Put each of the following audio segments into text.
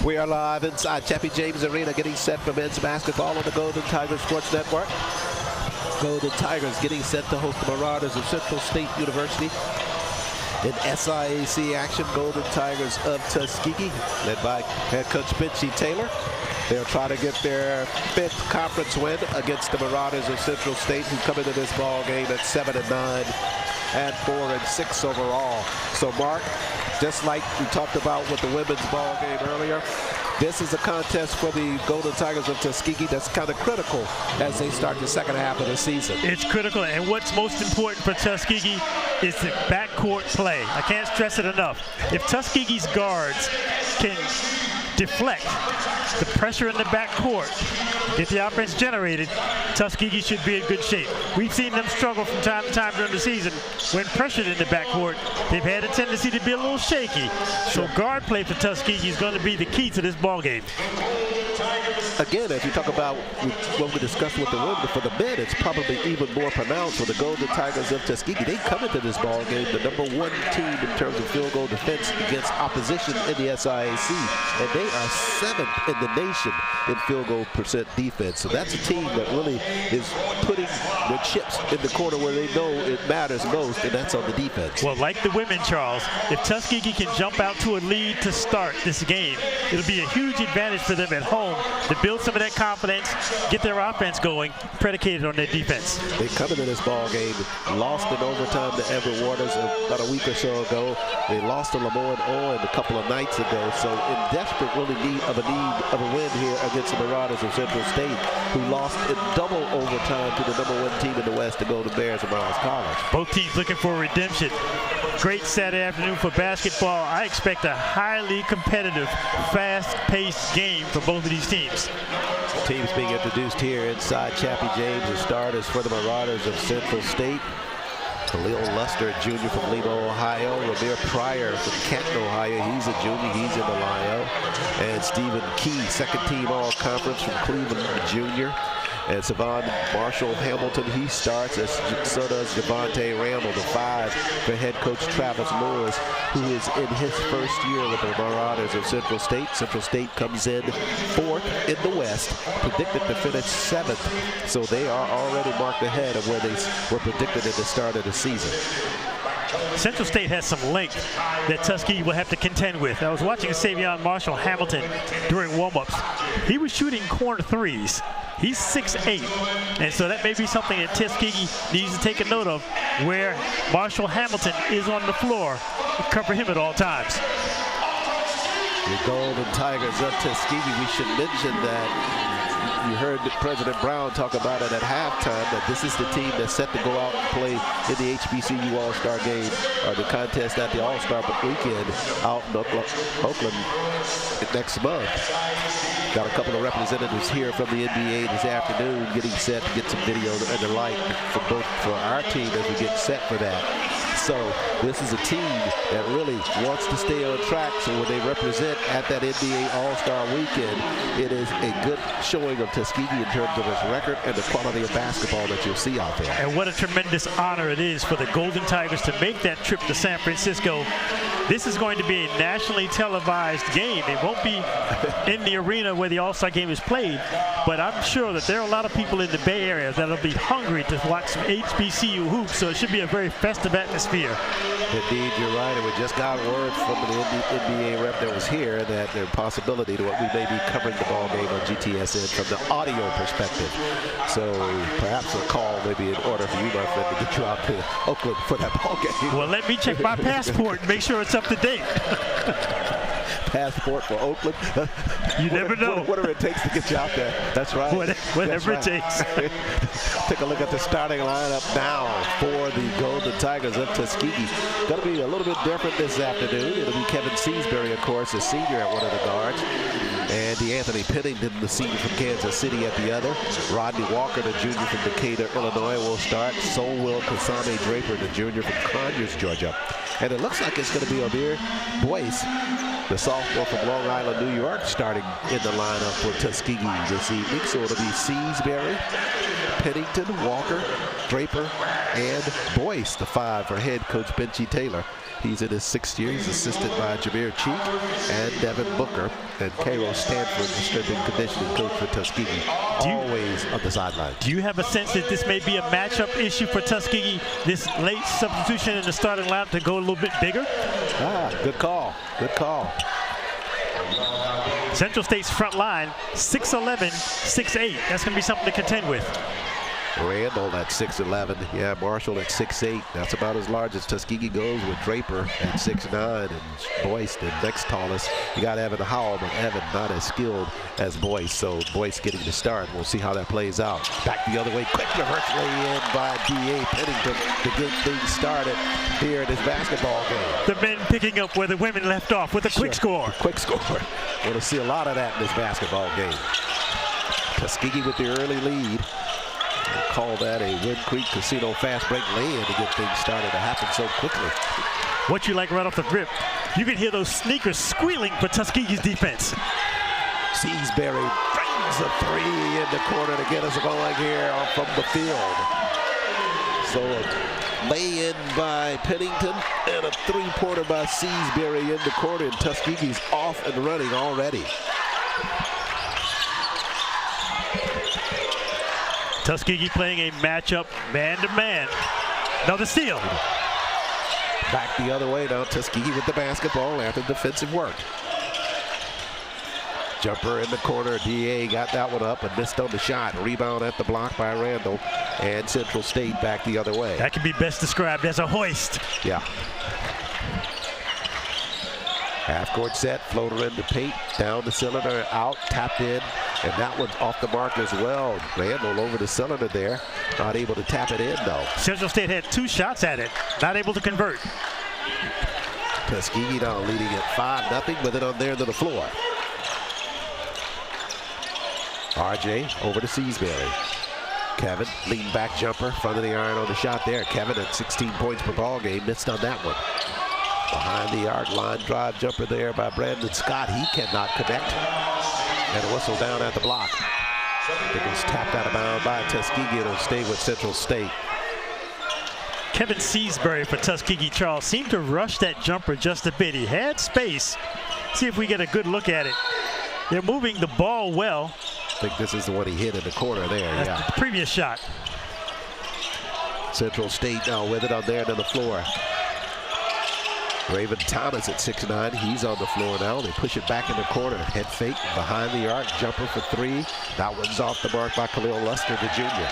We are live inside Chappie James Arena getting set for men's basketball on the Golden Tigers Sports Network. Golden Tigers getting set to host the Marauders of Central State University. In SIAC action, Golden Tigers of Tuskegee, led by head coach Benchy Taylor. They'll try to get their 5th conference win against the Marauders of Central State, who come into this ball game at 7-9 and 4-6 overall. So, Mark, just like we talked about with the women's ball game earlier, this is a contest for the Golden Tigers of Tuskegee that's kind of critical as they start the second half of the season. It's critical, and what's most important for Tuskegee is the backcourt play. I can't stress it enough. If Tuskegee's guards can deflect the pressure in the backcourt, get the offense generated, Tuskegee should be in good shape. We've seen them struggle from time to time during the season. When pressured in the backcourt, they've had a tendency to be a little shaky. So guard play for Tuskegee is going to be the key to this ball game. Again, as you talk about what we discussed with the women, for the men, it's probably even more pronounced for the Golden Tigers of Tuskegee. They come into this ball game the #1 team in terms of field goal defense against opposition in the SIAC, and they are 7th in the nation in field goal percent defense. So that's a team that really is putting their chips in the corner where they know it matters most, and that's on the defense. Well, like the women, Charles, if Tuskegee can jump out to a lead to start this game, it'll be a huge advantage for them at home to build some of that confidence, get their offense going, predicated on their defense. They come into this ball game, lost in overtime to Everett Waters about a week or so ago. They lost to Lemoyne Owen a couple of nights ago. So in desperate need of a win here against the Marauders of Central State, who lost in double overtime to the #1 team in the West, the Golden Bears of Miles College. Both teams looking for redemption. Great Saturday afternoon for basketball. I expect a highly competitive, fast-paced game for both of these teams. Teams being introduced here inside Chappie James. The starters for the Marauders of Central State: Khalil Luster, junior from Lima, Ohio. Ramir Pryor from Canton, Ohio. He's a junior. He's in the Lio. And Stephen Key, second-team All-Conference from Cleveland, junior. And Savon Marshall Hamilton, he starts, as so does Javante Randall, the 5 for head coach Travis Lewis, who is in his first year with the Marauders of Central State. Central State comes in 4th in the West, predicted to finish 7th. So they are already marked ahead of where they were predicted at the start of the season. Central State has some length that Tuskegee will have to contend with. I was watching Savion Marshall Hamilton during warm-ups. He was shooting corner threes. He's 6'8", and so that may be something that Tuskegee needs to take a note of, where Marshall Hamilton is on the floor. Cover him at all times. The Golden Tigers of Tuskegee, we should mention that you heard President Brown talk about it at halftime, that this is the team that's set to go out and play in the HBCU All-Star game, or the contest at the All-Star weekend out in Oakland next month. Got a couple of representatives here from the NBA this afternoon getting set to get some video and the like for our team as we get set for that. So this is a team that really wants to stay on track, so when they represent at that NBA All-Star weekend, it is a good showing of Tuskegee in terms of its record and the quality of basketball that you'll see out there. And what a tremendous honor it is for the Golden Tigers to make that trip to San Francisco. This is going to be a nationally televised game. It won't be in the arena where the All-Star game is played, but I'm sure that there are a lot of people in the Bay Area that'll be hungry to watch some HBCU hoops, so it should be a very festive atmosphere. Indeed, you're right, and we just got word from the NBA rep that was here that there's a possibility that we may be covering the ball game on GTSN from the audio perspective. So perhaps a call may be in order for you, my friend, to get you out to Oakland for that ball game. Well, let me check my passport and make sure it's up to date. Passport for Oakland. You never know. Whatever it takes to get you out there. That's right. Whatever it takes. Take a look at the starting lineup now for the Golden Tigers of Tuskegee. Going to be a little bit different this afternoon. It'll be Kevin Seasbury, of course, a senior at one of the guards. And Anthony Pennington, the senior from Kansas City, at the other. Rodney Walker, the junior from Decatur, Illinois, will start. So will Kasame Draper, the junior from Conyers, Georgia. And it looks like it's going to be Amir Boyce, the sophomore from Long Island, New York, starting in the lineup for Tuskegee this evening. So it'll be Seasbury, Pennington, Walker, Draper, and Boyce, the 5 for head coach Benji Taylor. He's in his 6th year. He's assisted by Jameer Cheek and Devin Booker. And Cairo Stanford, the strength and conditioning coach for Tuskegee, always on the sideline. Do you have a sense that this may be a matchup issue for Tuskegee, this late substitution in the starting lineup to go a little bit bigger? Good call. Good call. Central State's front line, 6'11", 6'8". That's going to be something to contend with. Randall at 6'11". Yeah, Marshall at 6'8". That's about as large as Tuskegee goes, with Draper at 6'9", and Boyce, the next tallest. You got Evan Howell, but Evan not as skilled as Boyce, so Boyce getting the start. We'll see how that plays out. Back the other way, quick reverse lay in by D.A. Pennington to get things started here in this basketball game. The men picking up where the women left off with a quick score. Quick score. Going to see a lot of that in this basketball game. Tuskegee with the early lead. We'll call that a Wind Creek Casino fast break lay-in to get things started to happen so quickly. What you like right off the rip, you can hear those sneakers squealing for Tuskegee's defense. Seasbury brings a 3 in the corner to get us going here from the field. So a lay-in by Pennington and a 3-pointer by Seasbury in the corner, and Tuskegee's off and running already. Tuskegee playing a matchup man-to-man. Another steal. Back the other way now. Tuskegee with the basketball after defensive work. Jumper in the corner. D.A. got that one up and missed on the shot. Rebound at the block by Randall. And Central State back the other way. That can be best described as a hoist. Yeah. Half-court set, floater in the paint, down the cylinder, out, tapped in, and that one's off the mark as well. Randall over the cylinder there, not able to tap it in though. Central State had 2 shots at it, not able to convert. Tuskegee now leading at 5-0 with it on there to the floor. RJ over to Seasbury. Kevin, lean back jumper, front of the iron on the shot there. Kevin at 16 points per ball game, missed on that one. Behind the arc, line drive jumper there by Brandon Scott. He cannot connect. And a whistle down at the block. It was tapped out of bounds by Tuskegee. It'll stay with Central State. Kevin Seasbury for Tuskegee, Charles, seemed to rush that jumper just a bit. He had space. See if we get a good look at it. They're moving the ball well. I think this is the one he hit in the corner there. That's the previous shot. Central State now with it on there to the floor. Raven Thomas at 6'9", he's on the floor now. They push it back in the corner. Head fake behind the arc, jumper for 3. That one's off the mark by Khalil Luster, the junior.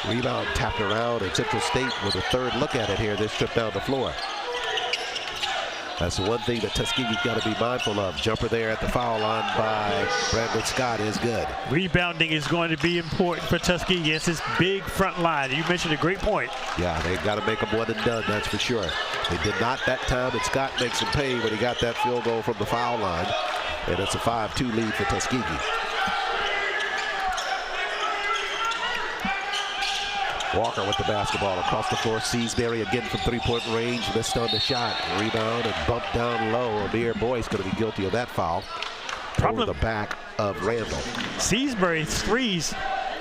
Rebound tapped around, and Central State with a 3rd look at it here. This trip down the floor. That's the one thing that Tuskegee's got to be mindful of. Jumper there at the foul line by Brandon Scott is good. Rebounding is going to be important for Tuskegee. It's this big front line. You mentioned a great point. Yeah, they've got to make them one and done, that's for sure. They did not that time, and Scott makes him pay when he got that field goal from the foul line. And it's a 5-2 lead for Tuskegee. Walker with the basketball across the floor. Seasbury again from 3-point range. Missed on the shot. Rebound and bumped down low. Amir Boyce going to be guilty of that foul. Over the back of Randall. Seasbury's threes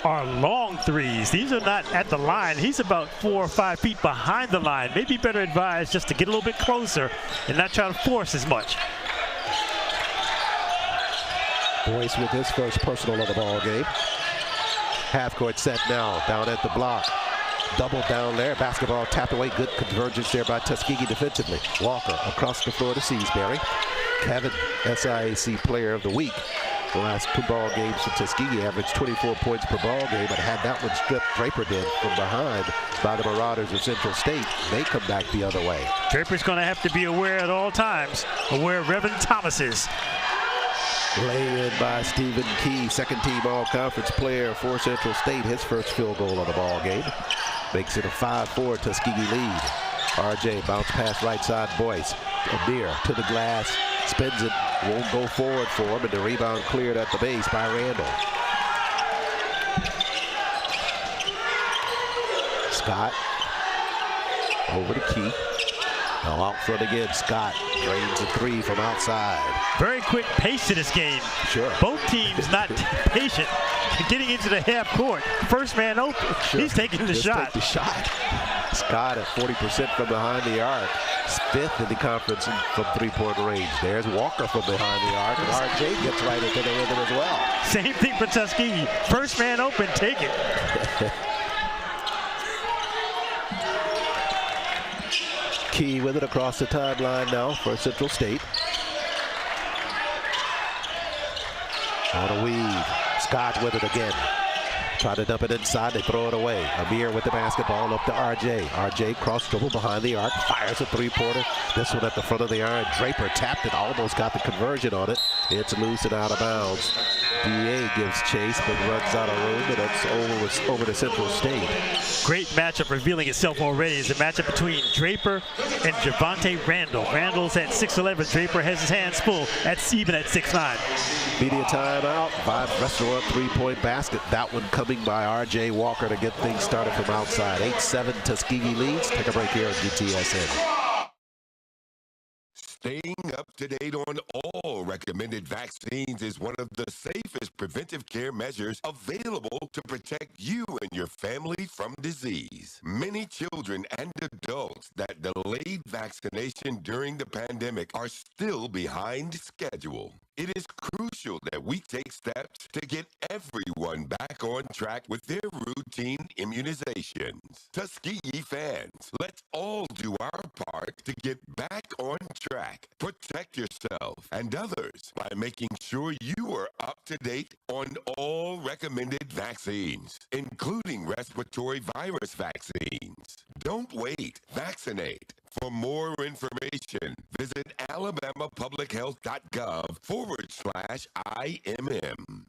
are long threes. These are not at the line. He's about 4 or 5 feet behind the line. Maybe better advised just to get a little bit closer and not try to force as much. Boyce with his first personal of the ball game. Half-court set now, down at the block. Double down there, basketball tapped away. Good convergence there by Tuskegee defensively. Walker across the floor to Seasbury. Kevin, SIAC Player of the Week. The last 2 ball games for Tuskegee averaged 24 points per ball game, but had that one stripped, Draper did, from behind by the Marauders of Central State. They come back the other way. Draper's going to have to be aware at all times, aware of Reverend Thomas's. Lay in by Stephen Key, 2nd-team all-conference player for Central State. His first field goal of the ball game. Makes it a 5-4 Tuskegee lead. RJ bounce pass right side Boyce. Amir to the glass, spins it, won't go forward for him, and the rebound cleared at the base by Randall. Scott over to Key. Now out front again, Scott drains a three from outside. Very quick pace to this game. Sure. Both teams not patient. Getting into the half court. First man open. Sure. He's taking the shot. Take the shot. Scott at 40% from behind the arc. Fifth in the conference from three-point range. There's Walker from behind the arc, and RJ gets right into the rhythm as well. Same thing for Tuskegee. First man open, take it. Key with it across the timeline now for Central State. On a weave. Scott with it again. Try to dump it inside, they throw it away. Amir with the basketball up to RJ. RJ cross dribble behind the arc, fires a three-pointer. This one at the front of the iron. Draper tapped it, almost got the conversion on it. It's loose and out of bounds. DA gives chase, but runs out of room, and it's over to Central State. Great matchup revealing itself already. It's a matchup between Draper and Javante Randall. Randall's at 6'11". Draper has his hands full, even at 6'9". Media timeout. Vibes Restaurant three-point basket. That one coming by R.J. Walker to get things started from outside. 8-7 Tuskegee leads. Take a break here on GTSN. Staying up to date on all recommended vaccines is one of the safest preventive care measures available to protect you and your family from disease. Many children and adults that delayed vaccination during the pandemic are still behind schedule. It is crucial that we take steps to get everyone back on track with their routine immunizations. Tuskegee fans, let's all do our part to get back on track. Protect yourself and others by making sure you are up to date on all recommended vaccines, including respiratory virus vaccines. Don't wait. Vaccinate. For more information, visit alabamapublichealth.gov/IMM.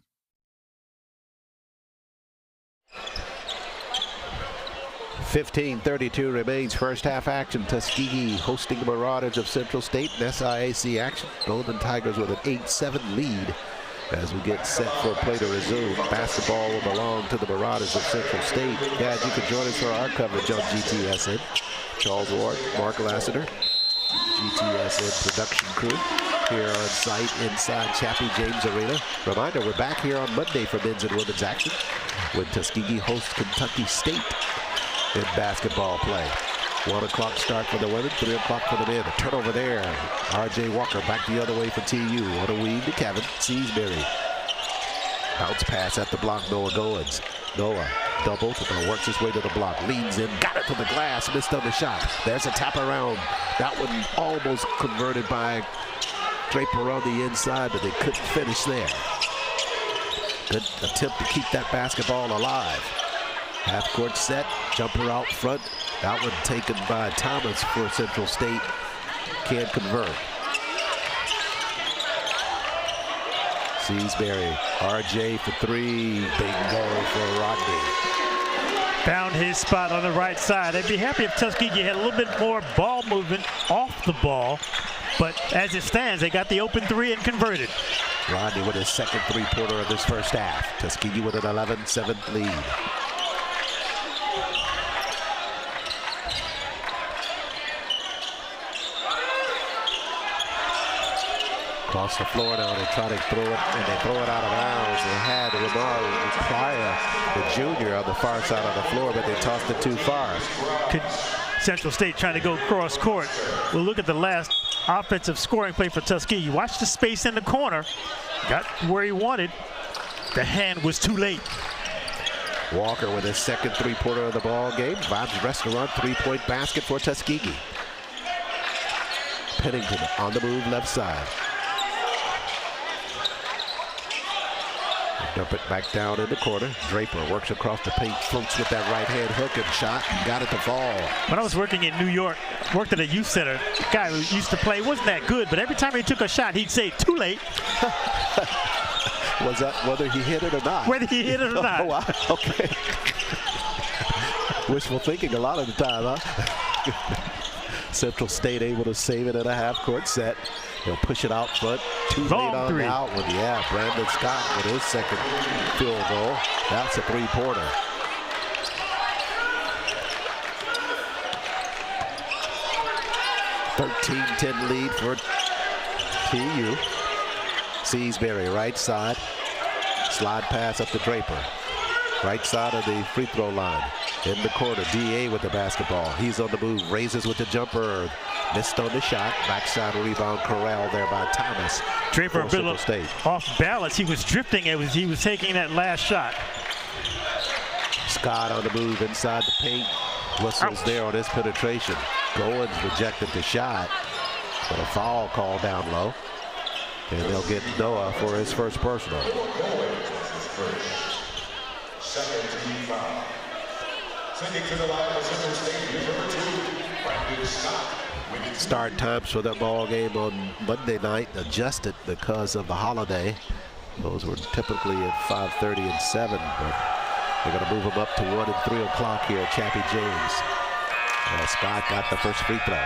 .32 remains first half action. Tuskegee hosting the Marauders of Central State in SIAC action. Golden Tigers with an 8-7 lead as we get set for play to resume. Basketball will belong to the Marauders of Central State. Guys, you can join us for our coverage on GTSN. Charles Ward, Mark Lassiter, GTSN production crew here on site inside Chappie James Arena. Reminder, we're back here on Monday for men's and women's action when Tuskegee hosts Kentucky State in basketball play. 1 o'clock start for the women, 3 o'clock for the men. A turnover there. R.J. Walker back the other way for TU. On a weave to Kevin Seasbury. Bounce pass at the block, Noah Goins. Noah doubled, works his way to the block, leans in, got it to the glass, missed on the shot. There's a tap around. That one almost converted by Draper on the inside, but they couldn't finish there. Good attempt to keep that basketball alive. Half court set, jumper out front. That one taken by Thomas for Central State. Can't convert. Seasbury, RJ for three. Bingo for Rodney. Found his spot on the right side. I'd be happy if Tuskegee had a little bit more ball movement off the ball. But as it stands, they got the open three and converted. Rodney with his second three-pointer of this first half. Tuskegee with an 11-7 lead. Across the floor now, they try to throw it, and they throw it out of bounds. They had Lamar Pryor, the junior, on the far side of the floor, but they tossed it too far. Central State trying to go cross court. We'll look at the last offensive scoring play for Tuskegee. Watch the space in the corner. Got where he wanted. The hand was too late. Walker with his second three-pointer of the ball game. Bob's Restaurant three-point basket for Tuskegee. Pennington on the move left side. Dump it back down in the corner. Draper works across the paint, floats with that right-hand hook and shot, and got it to fall. When I was working in New York, worked at a youth center, the guy who used to play wasn't that good, but every time he took a shot, he'd say, too late. Was that whether he hit it or not? Whether he hit it or not. Oh, wow. Okay. Wishful thinking a lot of the time, huh? Central State able to save it at a half-court set. They'll push it out front. Too late on three. The out one. Yeah, Brandon Scott with his second field goal. That's a three-pointer. 14-10 lead for TU. Seasbury, right side. Slide pass up to Draper. Right side of the free throw line. In the corner, DA with the basketball. He's on the move, raises with the jumper. Missed on the shot. Backside rebound corral there by Thomas. Draper a bit off balance. He was drifting as he was taking that last shot. Scott on the move inside the paint. Whistles there on his penetration. Goins rejected the shot, but a foul call down low. And they'll get Noah for his first personal. Second team foul. Sending to the line of Central State, number 2, Brandon Scott. Start times for that ball game on Monday night adjusted because of the holiday. Those were typically at 5:30 and 7, but they're going to move them up to 1 and 3 o'clock here at Chappie James. Scott got the first free throw.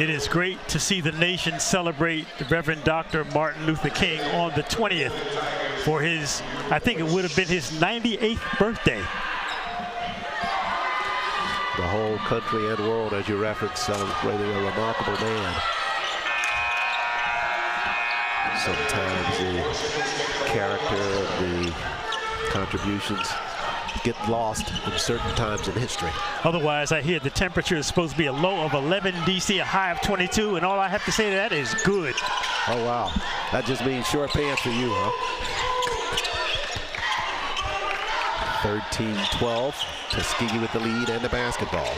It is great to see the nation celebrate the Reverend Dr. Martin Luther King on the 20th for his, I think it would have been his 98th birthday. The whole country and world, as you referenced, celebrating a remarkable man. Sometimes the character and the contributions get lost in certain times in history. Otherwise, I hear the temperature is supposed to be a low of 11 DC, a high of 22, and all I have to say to that is good. Oh, wow. That just means short pants for you, huh? 13-12. Tuskegee with the lead and the basketball.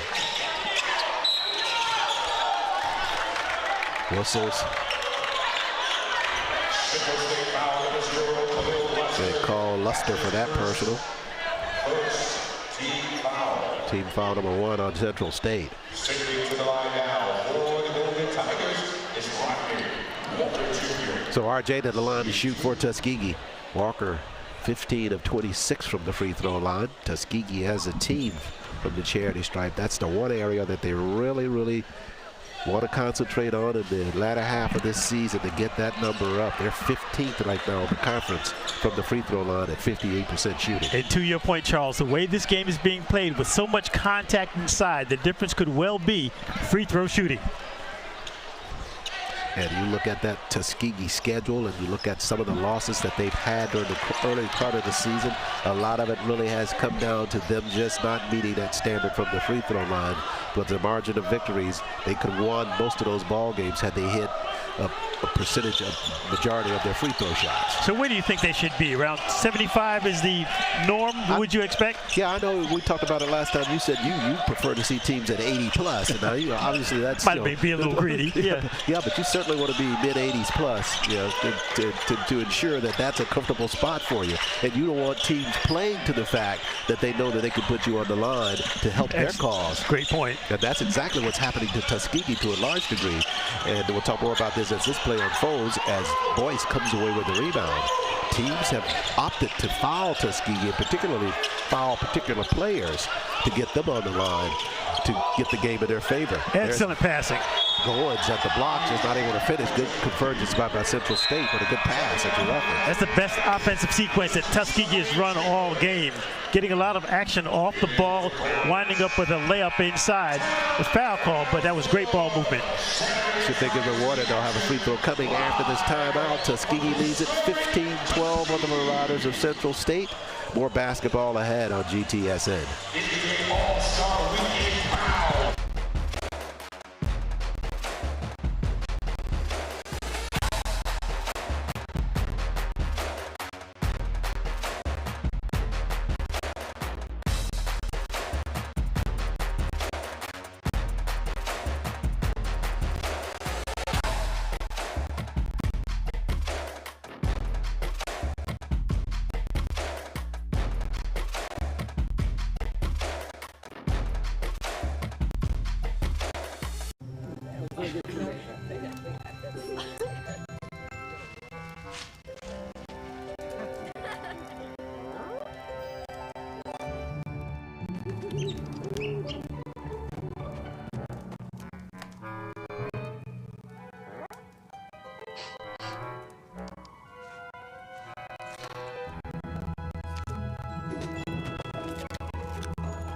Whistles. They call Luster for that personal. Team foul number 1 on Central State. So RJ to the line to shoot for Tuskegee. Walker 15 of 26 from the free throw line. Tuskegee has a team from the charity stripe. That's the one area that they really want to concentrate on in the latter half of this season to get that number up. They're 15th right now in the conference from the free throw line at 58% shooting. And to your point, Charles, the way this game is being played with so much contact inside, the difference could well be free throw shooting. And you look at that Tuskegee schedule and you look at some of the losses that they've had during the early part of the season, a lot of it really has come down to them just not meeting that standard from the free throw line. But the margin of victories, they could have won most of those ball games had they hit a percentage of majority of their free throw shots. So where do you think they should be? Around 75 is the norm, would you expect? Yeah, I know we talked about it last time. You said you prefer to see teams at 80 plus. And now, obviously that's might be a little greedy. Yeah. Yeah, but you certainly want to be mid-80s plus, to ensure that that's a comfortable spot for you. And you don't want teams playing to the fact that they know that they can put you on the line to help their cause. Great point. And that's exactly what's happening to Tuskegee to a large degree. And we'll talk more about this as this play unfolds, as Boyce comes away with the rebound. Teams have opted to foul Tuskegee, and particularly foul particular players to get them on the line to get the game in their favor. Excellent passing. Goins at the block, just not able to finish. Good convergence by Central State, but a good pass at the reference. That's the best offensive sequence that Tuskegee has run all game. Getting a lot of action off the ball, winding up with a layup inside. The foul call, but that was great ball movement. Should they get rewarded, they'll have a free throw coming after this timeout. Tuskegee leads it 15-12 on the Marauders of Central State. More basketball ahead on GTSN.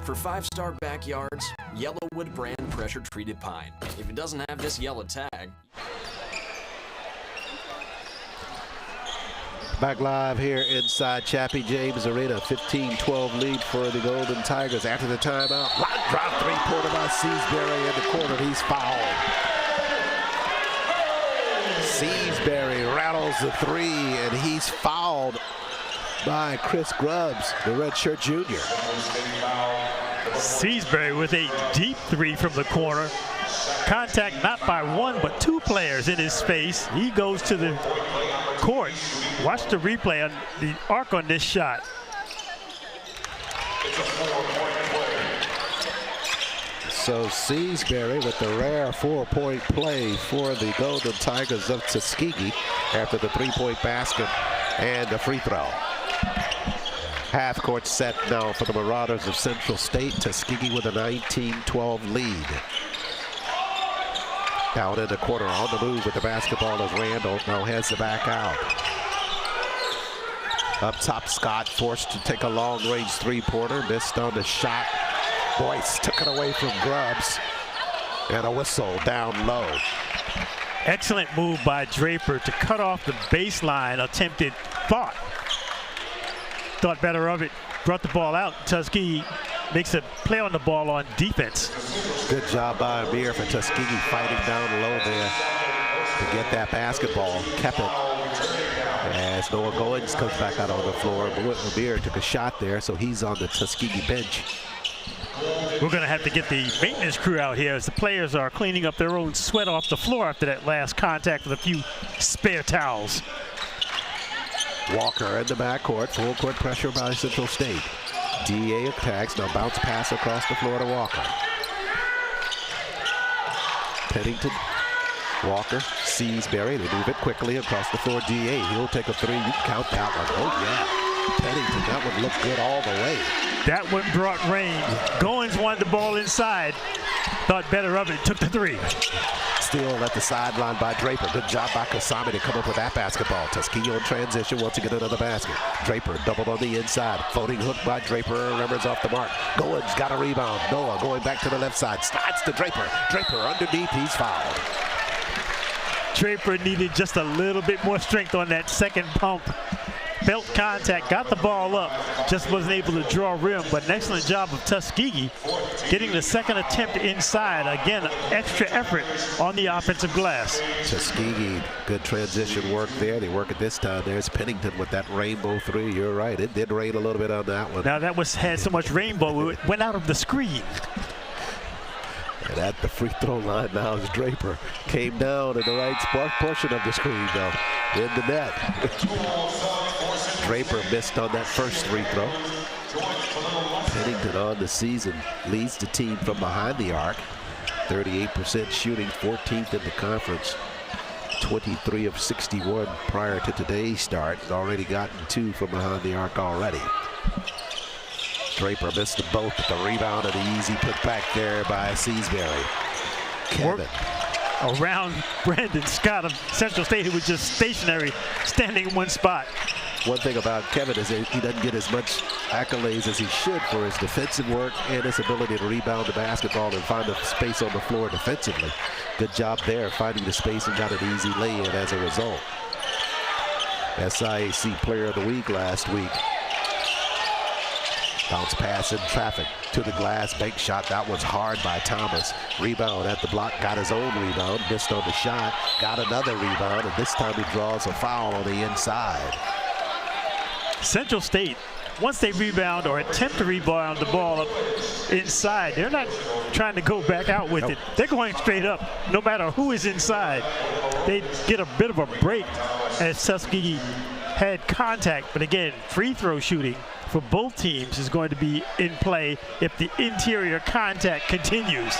For 5-star backyards, Yellowwood brand pressure-treated pine. If it doesn't have this yellow tag... Back live here inside Chappie James Arena. 15-12 lead for the Golden Tigers after the timeout. Line drop three-pointer by Seasbury in the corner. He's fouled. Seasbury rattles the three, and he's fouled by Chris Grubbs, the redshirt junior. Seasbury with a deep three from the corner. Contact not by one, but two players in his face. He goes to the court. Watch the replay on the arc on this shot. So Seasbury with the rare 4-point play for the Golden Tigers of Tuskegee after the 3-point basket and the free throw. Half court set now for the Marauders of Central State. Tuskegee with a 19-12 lead. Down in the corner on the move with the basketball is Randall. Now heads the back out. Up top, Scott forced to take a long-range three-pointer. Missed on the shot. Boyce took it away from Grubbs. And a whistle down low. Excellent move by Draper to cut off the baseline. Attempted thought better of it. Brought the ball out. Tuskegee makes a play on the ball on defense. Good job by Amir for Tuskegee fighting down low there to get that basketball. Kept it as Noah Goins comes back out on the floor. Amir took a shot there, so he's on the Tuskegee bench. We're going to have to get the maintenance crew out here as the players are cleaning up their own sweat off the floor after that last contact with a few spare towels. Walker in the backcourt, full court pressure by Central State. DA attacks, now bounce pass across the floor to Walker. Pennington, Walker, Seasbury, they move it quickly across the floor. DA, he'll take a three, you can count that one. Oh yeah, Pennington, that one looked good all the way. That one brought rain. Goins wanted the ball inside, thought better of it, took the three. Still at the sideline by Draper. Good job by Kasami to come up with that basketball. Tuskegee on transition wants to get another basket. Draper doubled on the inside. Floating hook by Draper. Remembers off the mark. Goins got a rebound. Noah going back to the left side. Slides to Draper. Draper underneath. He's fouled. Draper needed just a little bit more strength on that second pump. Felt contact, got the ball up, just wasn't able to draw rim, but an excellent job of Tuskegee getting the second attempt inside. Again, extra effort on the offensive glass. Tuskegee, good transition work there. They work it this time. There's Pennington with that rainbow three. You're right, it did rain a little bit on that one. Now that had so much rainbow, it went out of the screen. And at the free throw line now is Draper. Came down in the right spot portion of the screen though, in the net. Draper missed on that first free throw. Pennington on the season leads the team from behind the arc. 38% shooting, 14th in the conference. 23 of 61 prior to today's start. Already gotten 2 from behind the arc already. Draper missed them both, but the rebound and the easy put back there by Seasbury. Kevin. Around Brandon Scott of Central State, who was just stationary, standing in one spot. One thing about Kevin is that he doesn't get as much accolades as he should for his defensive work and his ability to rebound the basketball and find the space on the floor defensively. Good job there, finding the space and got an easy lay-in as a result. SIAC Player of the Week last week. Bounce pass in traffic to the glass, bank shot. That was hard by Thomas. Rebound at the block, got his own rebound, missed on the shot, got another rebound, and this time he draws a foul on the inside. Central State, once they rebound or attempt to rebound the ball up inside, they're not trying to go back out with it. They're going straight up, no matter who is inside. They get a bit of a break as Tuskegee had contact, but again, free throw shooting for both teams is going to be in play if the interior contact continues.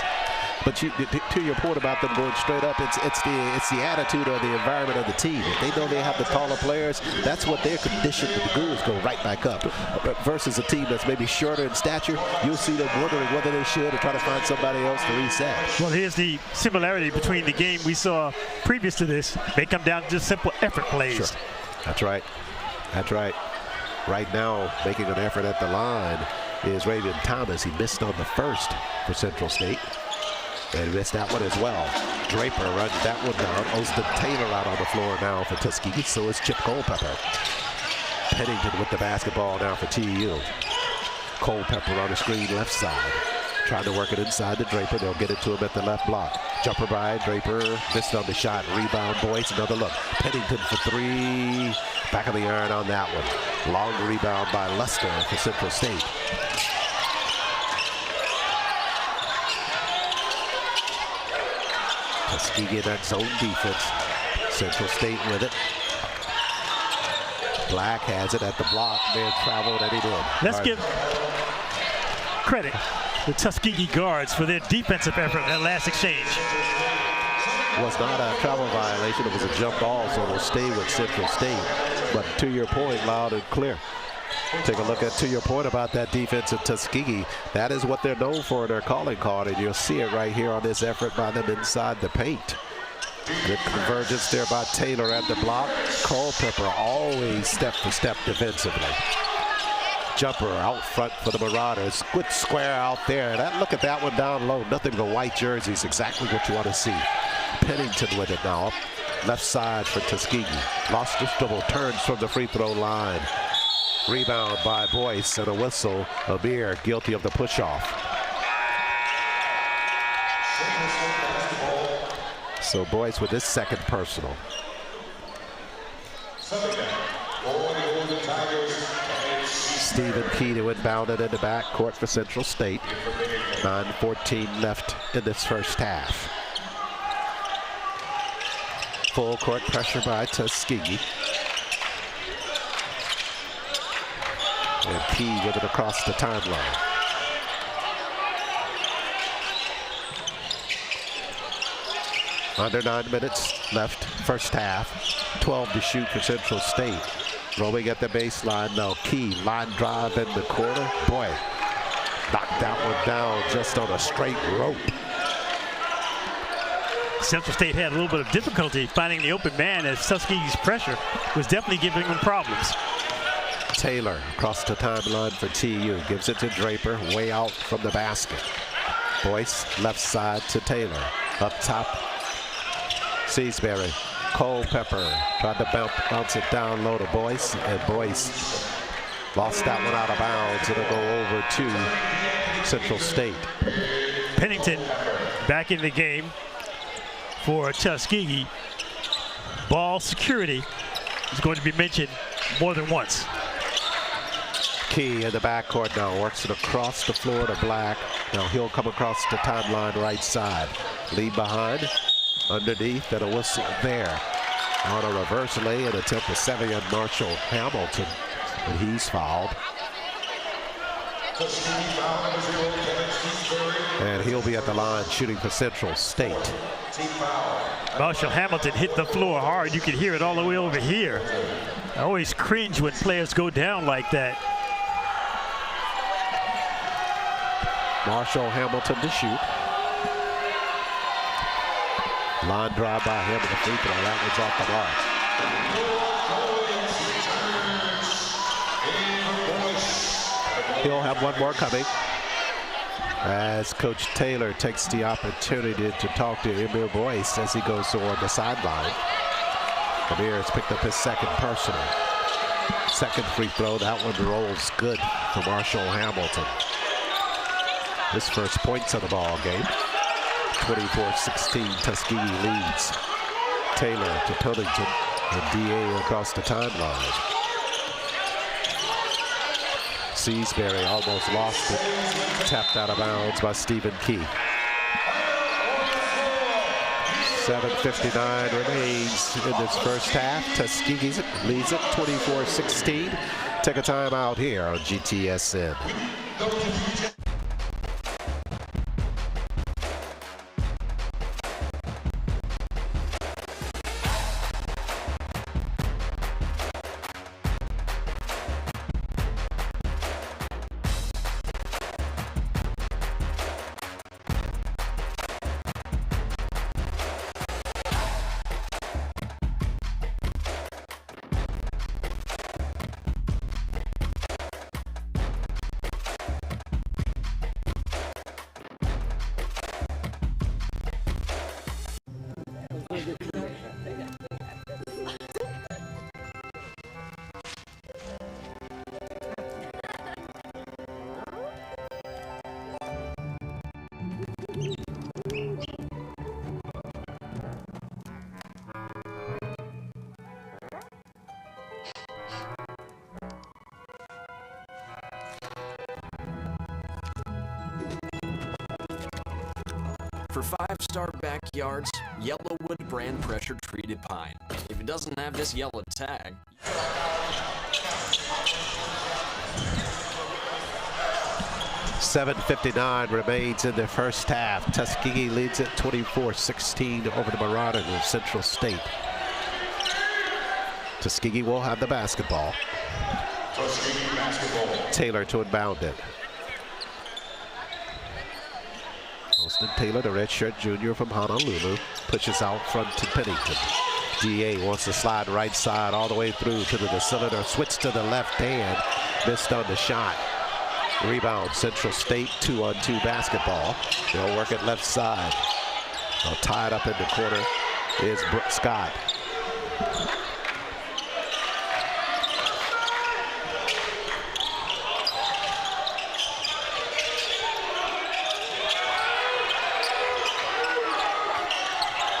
But to your point about them going straight up, it's the attitude or the environment of the team. If they know they have the taller players, that's what they're conditioned to do, is go right back up. Versus a team that's maybe shorter in stature, you'll see them wondering whether they should or try to find somebody else to reset. Well, here's the similarity between the game we saw previous to this. They come down to just simple effort plays. Sure. That's right. That's right. Right now, making an effort at the line is Raven Thomas. He missed on the first for Central State. And missed that one as well. Draper runs that one down. Austin Taylor out on the floor now for Tuskegee. So is Chip Culpepper. Pennington with the basketball now for TU. Culpepper on the screen left side. Trying to work it inside to Draper. They'll get it to him at the left block. Jumper by Draper. Missed on the shot. Rebound, Boyce. Another look. Pennington for three. Back of the iron on that one. Long rebound by Lester for Central State. Tuskegee in that zone defense. Central State with it. Black has it at the block. Man traveled and he did. Let's give credit to Tuskegee guards for their defensive effort in that last exchange. Was not a travel violation. It was a jump ball, so it'll stay with Central State. But to your point, loud and clear. Take a look at, to your point about that defense at Tuskegee. That is what they're known for in their calling card, and you'll see it right here on this effort by them inside the paint. Good convergence there by Taylor at the block. Culpepper always step for step defensively. Jumper out front for the Marauders. Good square out there. Look at that one down low. Nothing but white jerseys. Exactly what you want to see. Pennington with it now. Left side for Tuskegee. Lost his dribble. Turns from the free throw line. Rebound by Boyce and a whistle. Amir guilty of the push-off. So Boyce with his second personal. Stephen Key went bounded in the backcourt for Central State. 9:14 left in this first half. Full court pressure by Tuskegee. And Key with it across the timeline. Under 9 minutes left, first half. 12 to shoot for Central State. Roaming at the baseline now. Key, line drive in the corner. Boy, knocked that one down just on a straight rope. Central State had a little bit of difficulty finding the open man as Tuskegee's pressure was definitely giving them problems. Taylor across the timeline for TU. Gives it to Draper, way out from the basket. Boyce, left side to Taylor. Up top, Seasbury. Culpepper tried to bounce it down low to Boyce, and Boyce lost that one out of bounds. It'll go over to Central State. Pennington back in the game for Tuskegee. Ball security is going to be mentioned more than once. Key in the backcourt now, works it across the floor to Black. Now he'll come across the timeline right side. Lead behind, underneath, and a whistle there. On a reverse lay and attempt to Sevian Marshall Hamilton, and he's fouled. And he'll be at the line shooting for Central State. Marshall Hamilton hit the floor hard. You can hear it all the way over here. I always cringe when players go down like that. Marshall Hamilton to shoot. Line drive by him and the free throw. That one's off the mark. He'll have one more coming as Coach Taylor takes the opportunity to talk to Amir Boyce as he goes toward the sideline. Amir has picked up his second personal. Second free throw. That one rolls good for Marshall Hamilton. His first points of the ball game. 24-16, Tuskegee leads. Taylor to Pennington and DA across the timeline. Seasbury almost lost it. Tapped out of bounds by Stephen Key. 7:59 remains in this first half. Tuskegee leads it 24-16. Take a time out here on GTSN. For 5-star backyards, Yellowwood brand pressure treated pine. If it doesn't have this yellow tag, 7:59 remains in the first half. Tuskegee leads it 24-16 over the Marauders of Central State. Tuskegee will have the basketball. Taylor to inbound it. Austin Taylor, the redshirt junior from Honolulu, pushes out front to Pennington. DA wants to slide right side all the way through to the cylinder. Switch to the left hand. Missed on the shot. Rebound, Central State, 2-on-2 basketball. They'll work it left side. Now tied up in the corner is Scott.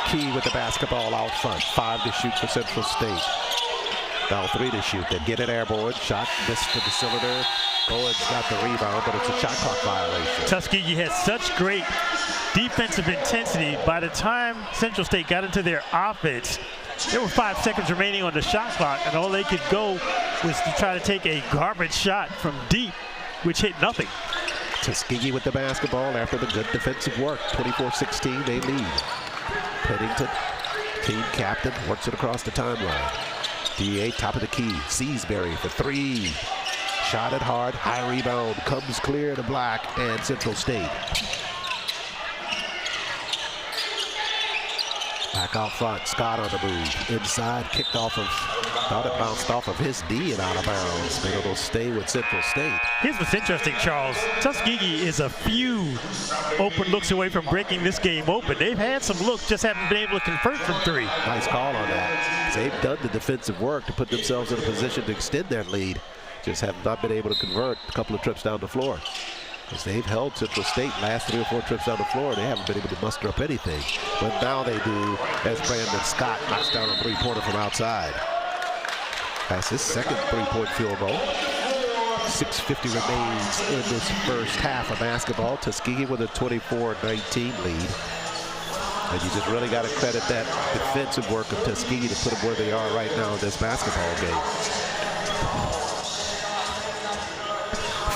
Key with the basketball out front. 5 to shoot for Central State. Now 3 to shoot. They get it airborne. Shot missed to the cylinder. Owens got the rebound, but it's a shot clock violation. Tuskegee had such great defensive intensity. By the time Central State got into their offense, there were 5 seconds remaining on the shot clock, and all they could go was to try to take a garbage shot from deep, which hit nothing. Tuskegee with the basketball after the good defensive work. 24-16, they lead. Pennington, team captain, works it across the timeline. DA top of the key. Seasbury for 3. Shot it hard, high rebound, comes clear to Black and Central State. Back out front, Scott on the move. Inside, kicked off of, thought it bounced off of his knee and out of bounds. But it'll stay with Central State. Here's what's interesting, Charles. Tuskegee is a few open looks away from breaking this game open. They've had some looks, just haven't been able to convert from 3. Nice call on that. They've done the defensive work to put themselves in a position to extend their lead. Just have not been able to convert a couple of trips down the floor. Because they've held Central State last 3 or 4 trips down the floor. They haven't been able to muster up anything. But now they do, as Brandon Scott knocks down a 3-pointer from outside. That's his second 3-point field goal. 6:50 remains in this first half of basketball. Tuskegee with a 24-19 lead. And you just really got to credit that defensive work of Tuskegee to put them where they are right now in this basketball game.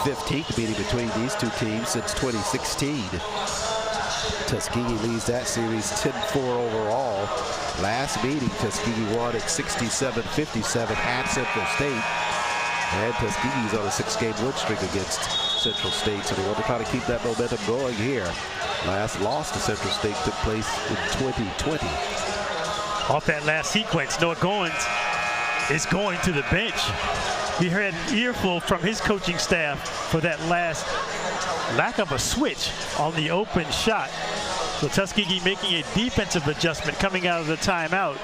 15th meeting between these two teams since 2016. Tuskegee leads that series 10-4 overall. Last meeting, Tuskegee won at 67-57 at Central State. And Tuskegee's on a 6-game win streak against Central State, so they want to try to keep that momentum going here. Last loss to Central State took place in 2020. Off that last sequence, Noah Goins is going to the bench. He had an earful from his coaching staff for that last lack of a switch on the open shot. So Tuskegee making a defensive adjustment coming out of the timeout,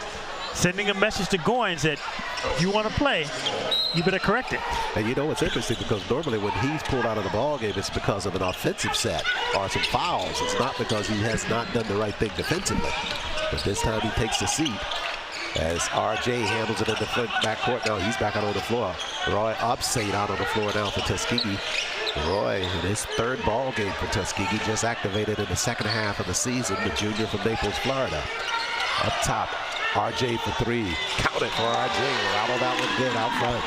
sending a message to Goins that if you want to play, you better correct it. And you know what's interesting, because normally when he's pulled out of the ball game, it's because of an offensive set or some fouls. It's not because he has not done the right thing defensively. But this time he takes the seat as RJ handles it in the front backcourt. Now he's back out on the floor. Roy Upstate out on the floor now for Tuskegee. Roy in his 3rd ball game for Tuskegee, just activated in the second half of the season, the junior from Naples, Florida. Up top, RJ for 3. Count it for RJ. Out on that one good out front.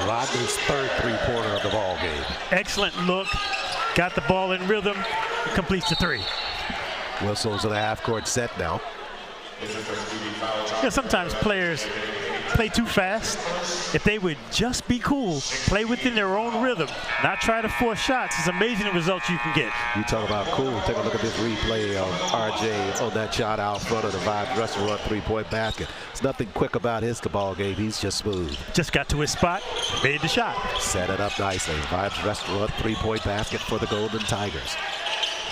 Rodney's 3rd 3-pointer of the ball game. Excellent look. Got the ball in rhythm. Completes the 3. Whistles in the half-court set now. Yeah, sometimes players play too fast. If they would just be cool, play within their own rhythm, not try to force shots, it's amazing the results you can get. You talk about cool. Take a look at this replay of RJ on that shot out front of the Vibes Restaurant 3-point basket. There's nothing quick about his ball game. He's just smooth. Just got to his spot, made the shot. Set it up nicely. Vibes Restaurant 3-point basket for the Golden Tigers.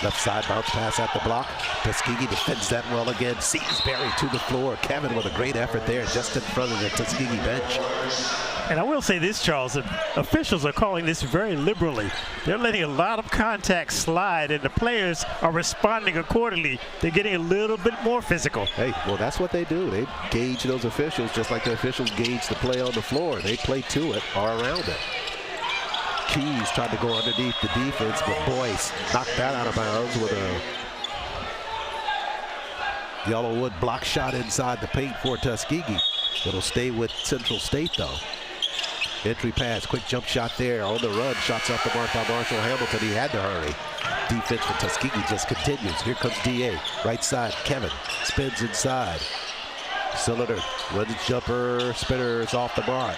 Left side bounce pass at the block. Tuskegee defends that well again. Seasbury to the floor. Kevin with a great effort there just in front of the Tuskegee bench. And I will say this, Charles, officials are calling this very liberally. They're letting a lot of contact slide, and the players are responding accordingly. They're getting a little bit more physical. Hey, well, that's what they do. They gauge those officials just like the officials gauge the play on the floor. They play to it or around it. Keys tried to go underneath the defense, but Boyce knocked that out of bounds with a Yellowwood block shot inside the paint for Tuskegee. It'll stay with Central State, though. Entry pass, quick jump shot there on the run. Shots off the mark by Marshall Hamilton. He had to hurry. Defense for Tuskegee just continues. Here comes D.A. Right side, Kevin spins inside. Cylinder, runs jumper, spinners off the mark.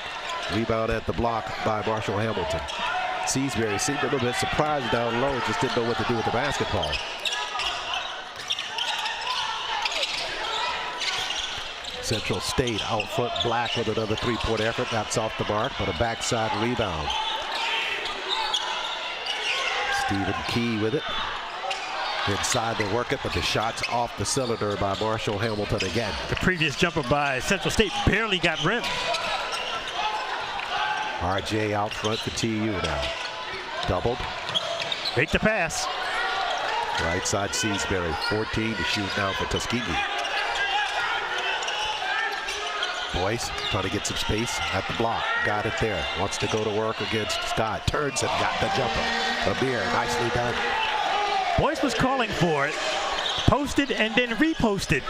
Rebound at the block by Marshall Hamilton. Seasbury seemed a little bit surprised down low, just didn't know what to do with the basketball. Central State out front, Black with another three-point effort. That's off the mark, but a backside rebound. Stephen Key with it. Inside they work it, but the shot's off the cylinder by Marshall Hamilton again. The previous jumper by Central State barely got rimmed. RJ out front for TU now. Doubled. Make the pass. Right side Seasbury, 14 to shoot now for Tuskegee. Boyce trying to get some space at the block. Got it there. Wants to go to work against Scott. Turns and got the jumper. Amir, nicely done. Boyce was calling for it. Posted and then reposted.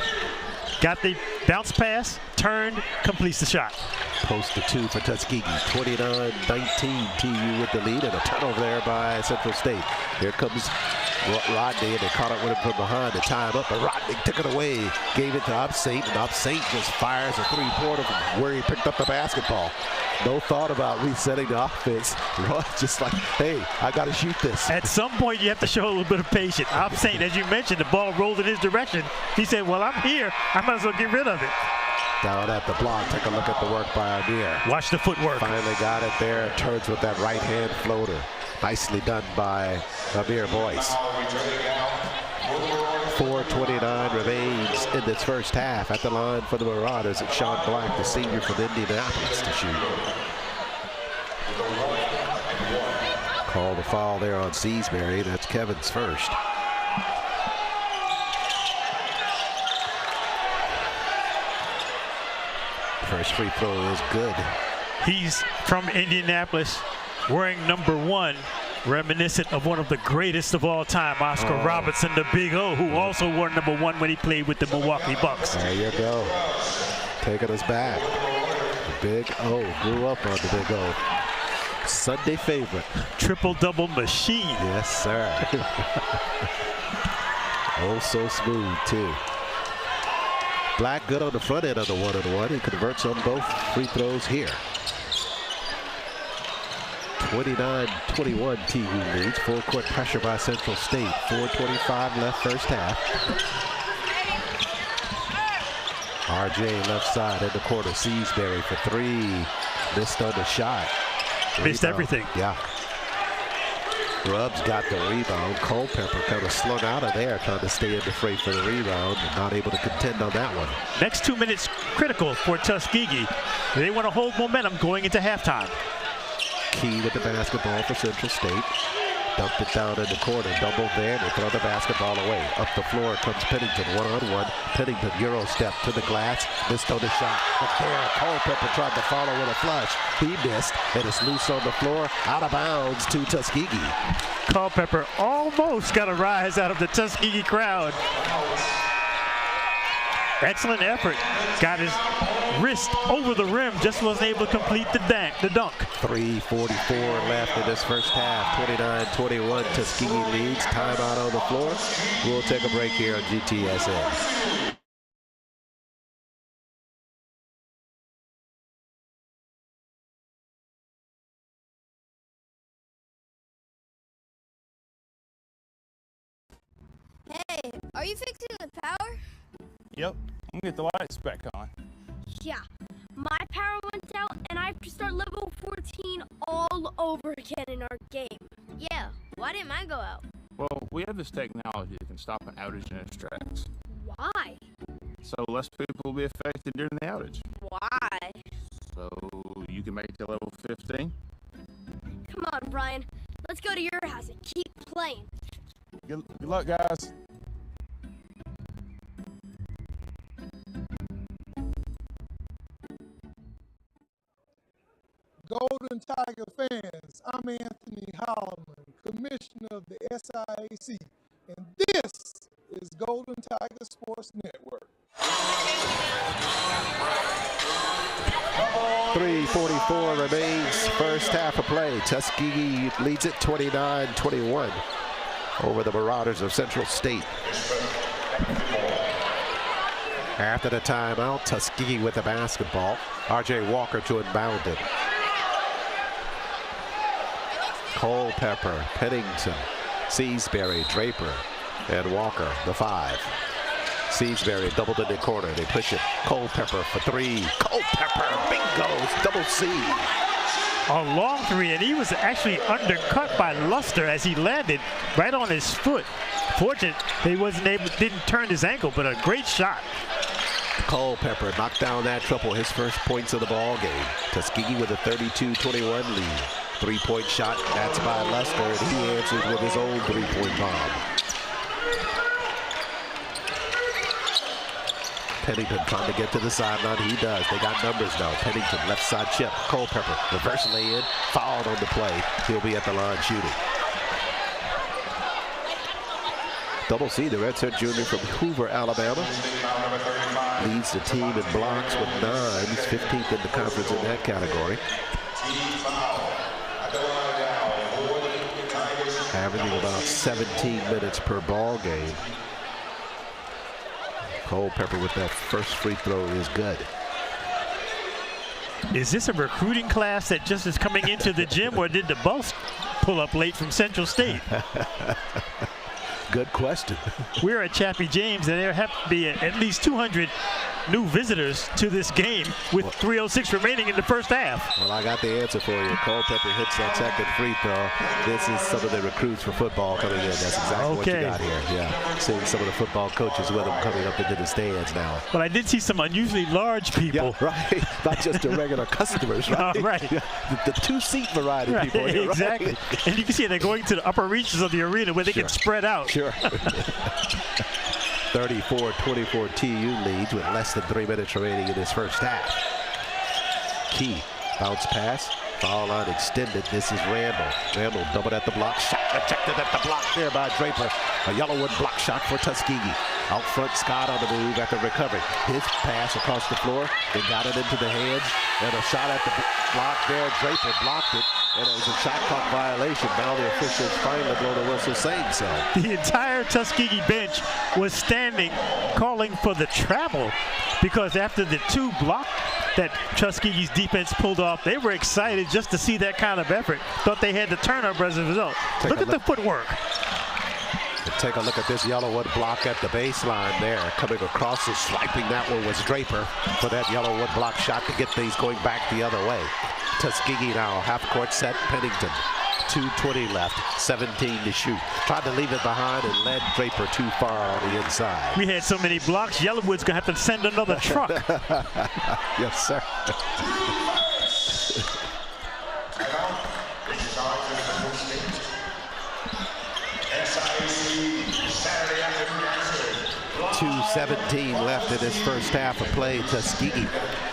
Got the bounce pass, turned, completes the shot. Post the two for Tuskegee. 29-19 TU with the lead, and a turnover there by Central State. Here comes Rodney, and they caught up with him from behind to tie him up, but Rodney took it away, gave it to Upsaint, and Upsaint just fires a three-pointer from where he picked up the basketball. No thought about resetting the offense. Just like, hey, I got to shoot this. At some point, you have to show a little bit of patience. Upsaint, as you mentioned, the ball rolled in his direction. He said, well, I'm here. I might as well get rid of it. Down at the block, take a look at the work by Amir. Watch the footwork. Finally got it there. Turns with that right-hand floater. Nicely done by Amir Boyce. 4:29 remains in this first half. At the line for the Marauders, it's Sean Black, the senior from Indianapolis, to shoot. Call the foul there on Seasbury. That's Kevin's first. First free throw is good. He's from Indianapolis, wearing number 1, reminiscent of one of the greatest of all time, Oscar Robertson, the Big O, who also wore number 1 when he played with the Milwaukee Bucks. There you go. Taking us back. The Big O grew up on the Big O. Sunday favorite. Triple-double machine. Yes, sir. Oh, so smooth, too. Black good on the front end of the one-on-one. He converts on both free throws here. 29-21 TU leads. Full court pressure by Central State. 4:25 left first half. RJ left side in the corner. Seasbury for 3. Missed on the shot. Missed everything. Yeah. Grubbs got the rebound. Culpepper kind of slung out of there, trying to stay in the fray for the rebound, and not able to contend on that one. Next 2 minutes critical for Tuskegee. They want to hold momentum going into halftime. Key with the basketball for Central State. Dumped it down in the corner. Double there. They throw the basketball away. Up the floor comes Pennington. One-on-one. Pennington Euro step to the glass. Missed on the shot. But there, Culpepper tried to follow with a flush. He missed, and it's loose on the floor. Out of bounds to Tuskegee. Culpepper almost got a rise out of the Tuskegee crowd. Excellent effort. Got his wrist over the rim, just wasn't able to complete the dunk. 3:44 left in this first half. 29-21 Tuskegee leads. Timeout on the floor. We'll take a break here on GTSN. Hey, are you fixing the power? Yep, I'm gonna get the lights back on. Yeah, my power went out and I have to start level 14 all over again in our game. Yeah, why didn't mine go out? Well, we have this technology that can stop an outage in its tracks. Why? So less people will be affected during the outage. Why? So you can make it to level 15. Come on, Brian. Let's go to your house and keep playing. Good luck, guys. Golden Golden Tiger fans, I'm Anthony Holloman, Commissioner of the SIAC, and this is Golden Tiger Sports Network. 3:44 remains, first half of play. Tuskegee leads it 29-21 over the Marauders of Central State. After the timeout, Tuskegee with the basketball. R.J. Walker to inbound it. Culpepper, Pennington, Seasbury, Draper, and Walker, the 5. Seasbury doubled in the corner. They push it. Culpepper for 3. Culpepper, bingos, double C. A long 3, and he was actually undercut by Luster as he landed right on his foot. Fortunate they didn't turn his ankle, but a great shot. Culpepper knocked down that triple, his first points of the ball game. Tuskegee with a 32-21 lead. 3-point shot, that's by Luster, and he answers with his own 3-point bomb. Pennington trying to get to the sideline. He does. They got numbers now. Pennington, left side chip. Culpepper, reverse lay-in, fouled on the play. He'll be at the line shooting. Double C, the redshirt junior from Hoover, Alabama. Leads the team in blocks with 9. He's 15th in the conference in that category. Averaging about 17 minutes per ball game. Culpepper with that first free throw is good. Is this a recruiting class that just is coming into the gym, or did the bus pull up late from Central State? Good question. We're at Chappie James, and there have to be at least 200 new visitors to this game with 3:06 remaining in the first half. Well, I got the answer for you. Culpepper hits that second free throw. This is some of the recruits for football coming in. That's exactly what you got here. Yeah, seeing some of the football coaches with them coming up into the stands now. But I did see some unusually large people. Yeah, right. Not just the regular customers, right? Right. Yeah. The 2-seat variety right. people. Here, exactly. Right? And you can see they're going to the upper reaches of the arena where they can spread out. Sure. 34-24 TU leads with less than 3 minutes remaining in this first half. Key, bounce pass, foul line extended. This is Randall. Randall doubled at the block, shot rejected at the block there by Draper. A Yellowwood block shot for Tuskegee. Out front, Scott on the move at the recovery. His pass across the floor, they got it into the hands, and a shot at the block there. Draper blocked it, and it was a shot clock violation. Now the officials finally blow the whistle saying so. The entire Tuskegee bench was standing calling for the travel, because after the 2 block that Tuskegee's defense pulled off, they were excited just to see that kind of effort. Thought they had the turnover as a result. Look at the footwork. Take a look at this Yellowwood block at the baseline there. Coming across and swiping that one was Draper for that Yellowwood block shot to get things going back the other way. Tuskegee now, half-court set, Pennington. 2:20 left, 17 to shoot. Tried to leave it behind and led Draper too far on the inside. We had so many blocks, Yellowwood's going to have to send another truck. Yes, sir. .2:17 left in this first half of play. Tuskegee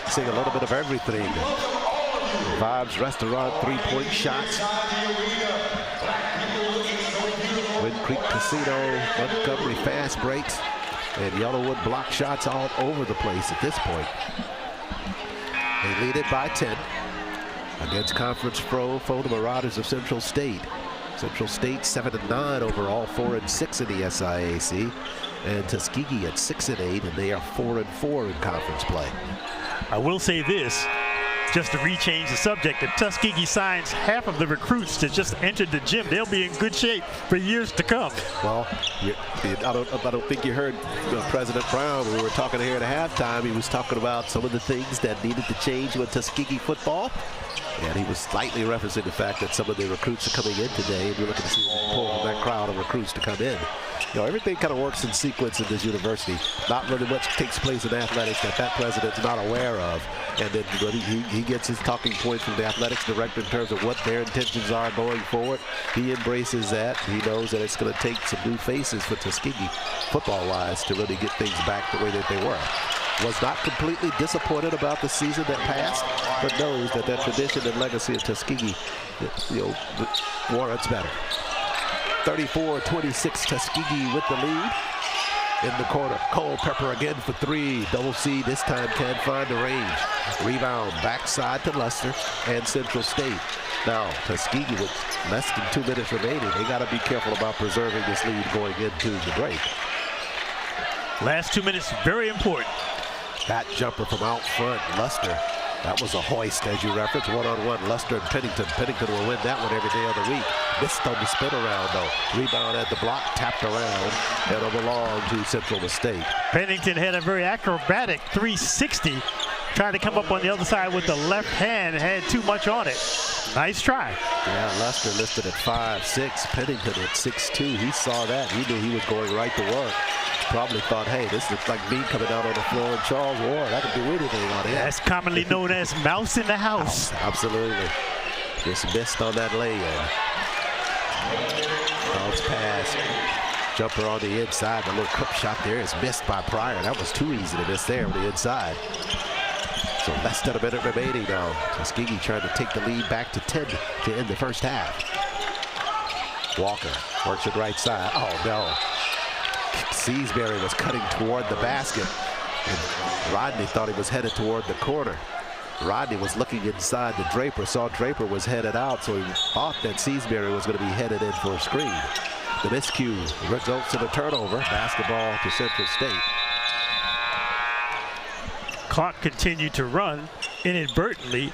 seeing a little bit of everything. Vibes Restaurant 3-point shots. Wind Creek Casino, Montgomery fast breaks, and Yellowwood block shots all over the place at this point. They lead it by 10 against conference foe the Marauders of Central State. Central State 7-9 overall, 4-6 in the SIAC, and Tuskegee at 6-8, and they are 4-4 in conference play. I will say this, just to rechange the subject, if Tuskegee signs half of the recruits that just entered the gym, they'll be in good shape for years to come. Well, I don't think you heard President Brown when we were talking here at halftime. He was talking about some of the things that needed to change with Tuskegee football. And he was slightly referencing the fact that some of the recruits are coming in today, and we're looking to see pull from that crowd of recruits to come in. You know, everything kind of works in sequence in this university. Not really much takes place in athletics that president's not aware of. And then he gets his talking points from the athletics director in terms of what their intentions are going forward. He embraces that. He knows that it's going to take some new faces for Tuskegee, football-wise, to really get things back the way that they were. was not completely disappointed about the season that passed, but knows that that tradition and legacy of Tuskegee, warrants better. 34-26, Tuskegee with the lead. In the corner, Culpepper again for three. Double C this time can't find the range. Rebound backside to Luster and Central State. Now, Tuskegee with less than 2 minutes remaining. They got to be careful about preserving this lead going into the break. Last 2 minutes, very important. That jumper from out front, Luster. That was a hoist, as you referenced, one-on-one. Luster and Pennington. Pennington will win that one every day of the week. Missed on the spin around, though. Rebound at the block, tapped around, and it belonged to Central State. Pennington had a very acrobatic 360. Trying to come up on the other side with the left hand, had too much on it. Nice try. Yeah, Luster listed at 5'6", Pennington at 6'2". He saw that. He knew he was going right to work. Probably thought, hey, this looks like me coming out on the floor in Charles Ward. I can do anything on here. That's commonly known as mouse in the house. Absolutely. Just missed on that lay-in. Bounce pass. Jumper on the inside. The little cup shot there is missed by Pryor. That was too easy to miss there on the inside. So less than a minute remaining now. Tuskegee trying to take the lead back to 10 to end the first half. Walker works it right side. Oh, no. Seasbury was cutting toward the basket, and Rodney thought he was headed toward the corner. Rodney was looking inside the Draper, saw Draper was headed out, so he thought that Seasbury was going to be headed in for a screen. The miscue results in a turnover. Basketball to Central State. Clock continued to run inadvertently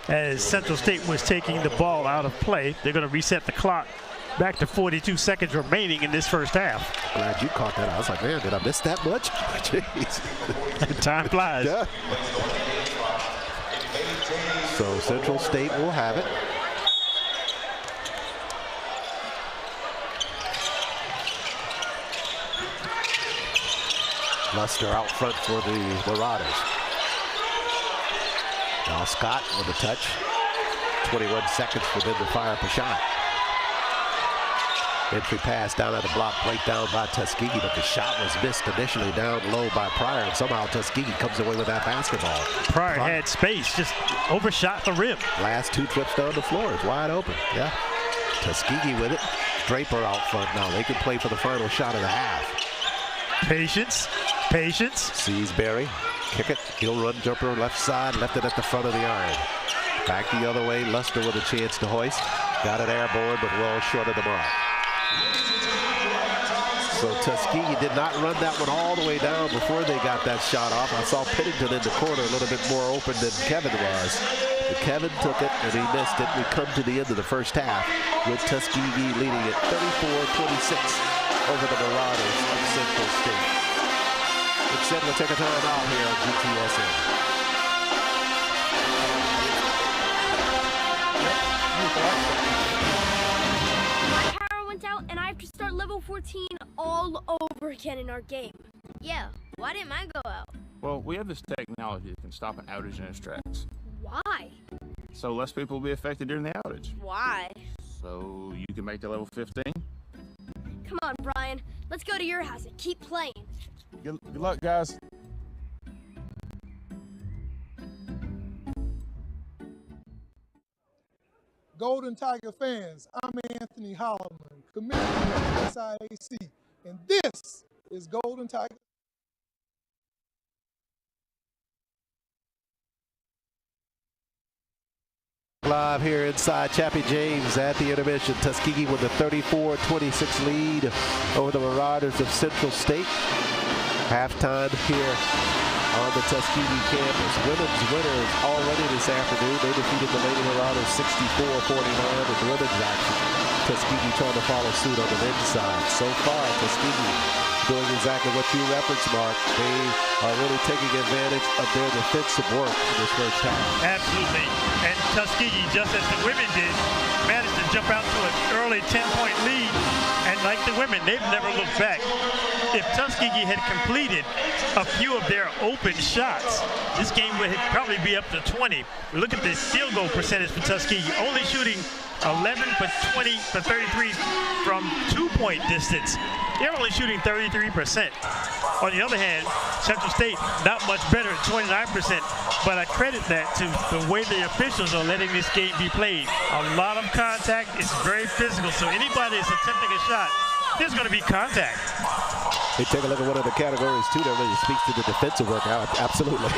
as Central State was taking the ball out of play. They're going to reset the clock back to 42 seconds remaining in this first half. Glad you caught that. I was like, man, did I miss that much? Jeez. Time flies. Yeah. So Central State will have it. Luster out front for the Marauders. Now Scott with a touch. 21 seconds for them to fire up a shot. Entry pass down at the block, break down by Tuskegee, but the shot was missed initially down low by Pryor, and somehow Tuskegee comes away with that basketball. Pryor had space, just overshot the rim. Last two trips down the floor, it's wide open. Yeah. Tuskegee with it. Draper out front now. They can play for the final shot of the half. Patience, patience. Seasbury, kick it. He'll run jumper left side, left it at the front of the iron. Back the other way, Luster with a chance to hoist. Got it airborne, but well short of the mark. So Tuskegee did not run that one all the way down before they got that shot off. I saw Pennington in the corner a little bit more open than Kevin was. But Kevin took it and he missed it. We come to the end of the first half with Tuskegee leading at 34-26 over the Marauders of Central State. Which said we'll take a time out here on GTSN. Out and I have to start level 14 all over again in our game. Yeah, why didn't mine go out? Well, we have this technology that can stop an outage in its tracks. Why? So less people will be affected during the outage. Why? So you can make the level 15. Come on, Brian. Let's go to your house and keep playing. Good luck, guys. Golden Tiger fans, I'm Anthony Holloman, Commissioner of SIAC, and this is Golden Tiger. Live here inside Chappie James at the intermission. Tuskegee with a 34-26 lead over the Marauders of Central State. Halftime here on the Tuskegee campus. Women's winners already this afternoon. They defeated the Lady Marauders 64-49 in women's action. Tuskegee trying to follow suit on the men's side. So far, Tuskegee doing exactly what you referenced, Mark. They are really taking advantage of their defensive work in this first half. Absolutely. And Tuskegee, just as the women did, managed to jump out to an early 10-point lead. And like the women, they've never looked back. If Tuskegee had completed a few of their open shots, this game would probably be up to 20. Look at the field goal percentage for Tuskegee, only shooting 11 for 20 for 33 from 2-point distance. They're only shooting 33%. On the other hand, Central State not much better at 29%, but I credit that to the way the officials are letting this game be played. A lot of contact. It's very physical, so anybody that's attempting a shot, there's going to be contact. Hey, take a look at one of the categories, too, that really speaks to the defensive work. Absolutely.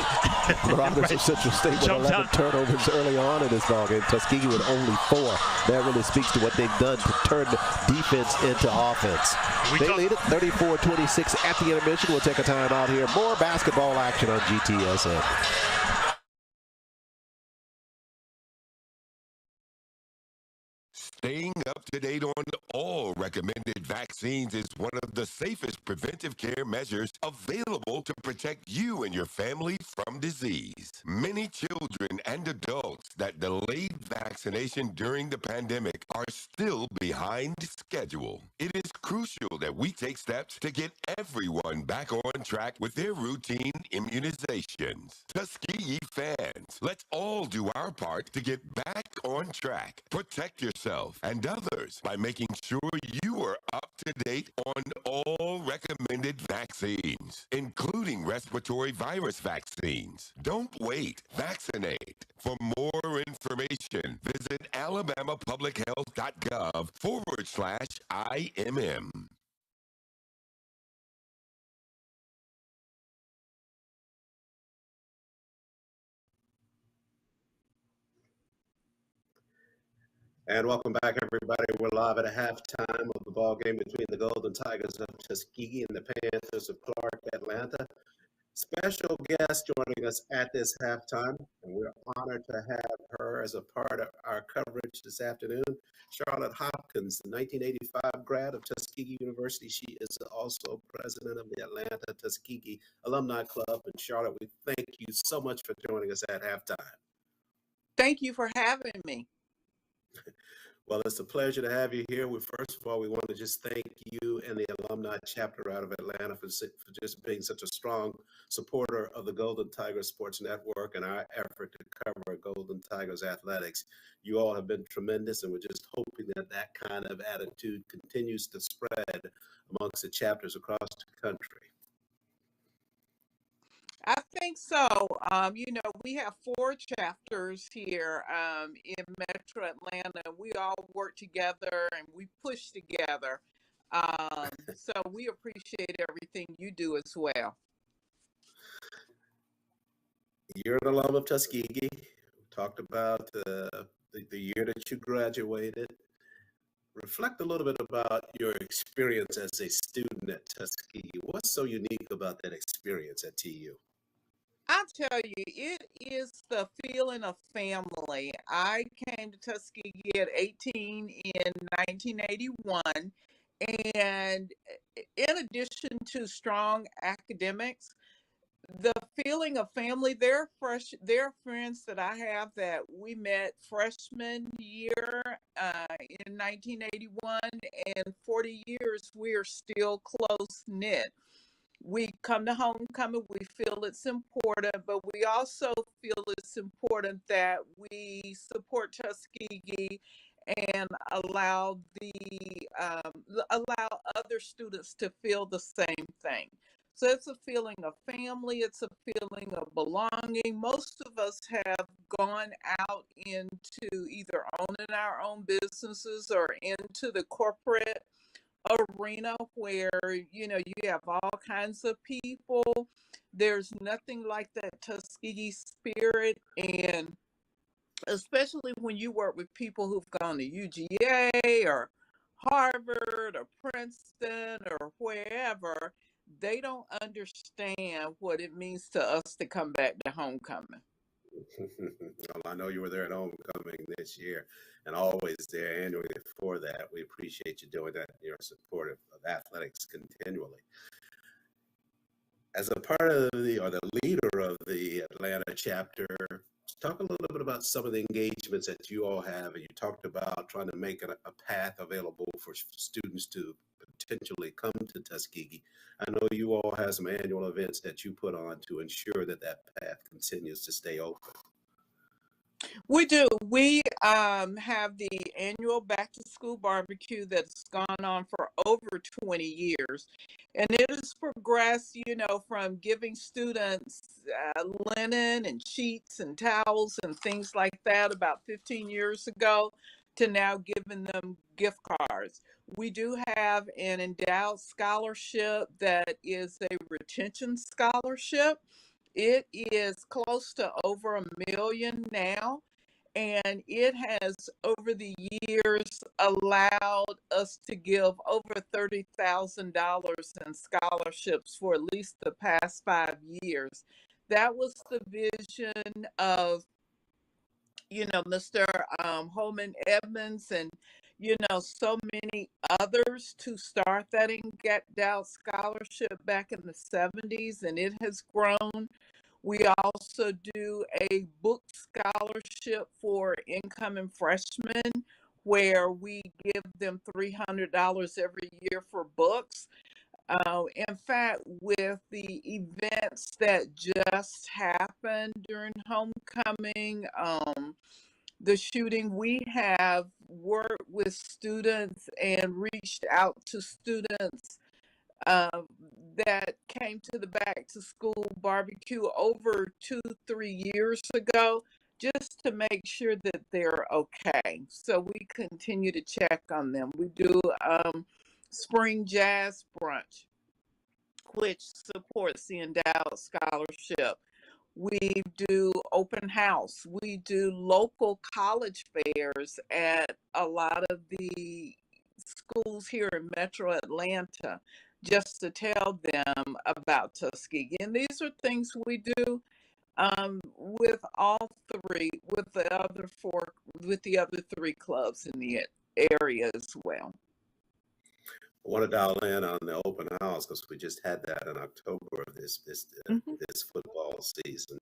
Marauders of Central State with 11 turnovers early on in this ballgame. Tuskegee with only 4. That really speaks to what they've done to turn defense into offense. They lead it 34-26 at the intermission. We'll take a time out here. More basketball action on GTSN. Staying up to date on all recommended vaccines is one of the safest preventive care measures available to protect you and your family from disease. Many children and adults that delayed vaccination during the pandemic are still behind schedule. It is crucial that we take steps to get everyone back on track with their routine immunizations. Tuskegee fans, let's all do our part to get back on track. Protect yourself and others by making sure you are up to date on all recommended vaccines, including respiratory virus vaccines. Don't wait. Vaccinate. For more information, visit alabamapublichealth.gov/IMM. And welcome back, everybody. We're live at a halftime of the ball game between the Golden Tigers of Tuskegee and the Panthers of Clark, Atlanta. Special guest joining us at this halftime, and we're honored to have her as a part of our coverage this afternoon. Charlotte Hopkins, the 1985 grad of Tuskegee University. She is also president of the Atlanta Tuskegee Alumni Club. And Charlotte, we thank you so much for joining us at halftime. Thank you for having me. Well, it's a pleasure to have you here. First of all, we want to just thank you and the alumni chapter out of Atlanta for just being such a strong supporter of the Golden Tigers Sports Network and our effort to cover Golden Tigers athletics. You all have been tremendous, and we're just hoping that that kind of attitude continues to spread amongst the chapters across the country. I think so. We have 4 chapters here in Metro Atlanta. We all work together and we push together. So we appreciate everything you do as well. You're an alum of Tuskegee. We talked about the year that you graduated. Reflect a little bit about your experience as a student at Tuskegee. What's so unique about that experience at TU? I'll tell you, it is the feeling of family. I came to Tuskegee at 18 in 1981, and in addition to strong academics, the feeling of family, they're friends that I have that we met freshman year in 1981, and 40 years we're still close knit. We come to homecoming, we feel it's important, but we also feel it's important that we support Tuskegee and allow other students to feel the same thing. So it's a feeling of family, it's a feeling of belonging. Most of us have gone out into either owning our own businesses or into the corporate arena where you have all kinds of people. There's nothing like that Tuskegee spirit, and especially when you work with people who've gone to UGA or Harvard or Princeton or wherever, they don't understand what it means to us to come back to homecoming. Well, I know you were there at homecoming this year and always there annually for that. We appreciate you doing that. You're supportive of athletics continually. As a part of the leader of the Atlanta chapter, talk a little bit about some of the engagements that you all have. And you talked about trying to make a path available for students to potentially come to Tuskegee. I know you all have some annual events that you put on to ensure that that path continues to stay open. We do. We have the annual back to school barbecue that's gone on for over 20 years. And it has progressed, from giving students linen and sheets and towels and things like that about 15 years ago to now giving them gift cards. We do have an endowed scholarship that is a retention scholarship. It is close to over 1 million now, and it has over the years allowed us to give over $30,000 in scholarships for at least the past 5 years. That was the vision of Mr. Holman Edmonds and so many others to start that endowed scholarship back in the 70s, and it has grown. We also do a book scholarship for incoming freshmen where we give them $300 every year for books. In fact, with the events that just happened during homecoming, the shooting, we have worked with students and reached out to students uh, that came to the back to school barbecue over 2, 3 years ago, just to make sure that they're okay. So we continue to check on them. We do spring jazz brunch, which supports the endowed scholarship. We do open house. We do local college fairs at a lot of the schools here in Metro Atlanta just to tell them about Tuskegee. And these are things we do with all three, with the other three clubs in the area as well. I want to dial in on the open house because we just had that in October of this football season,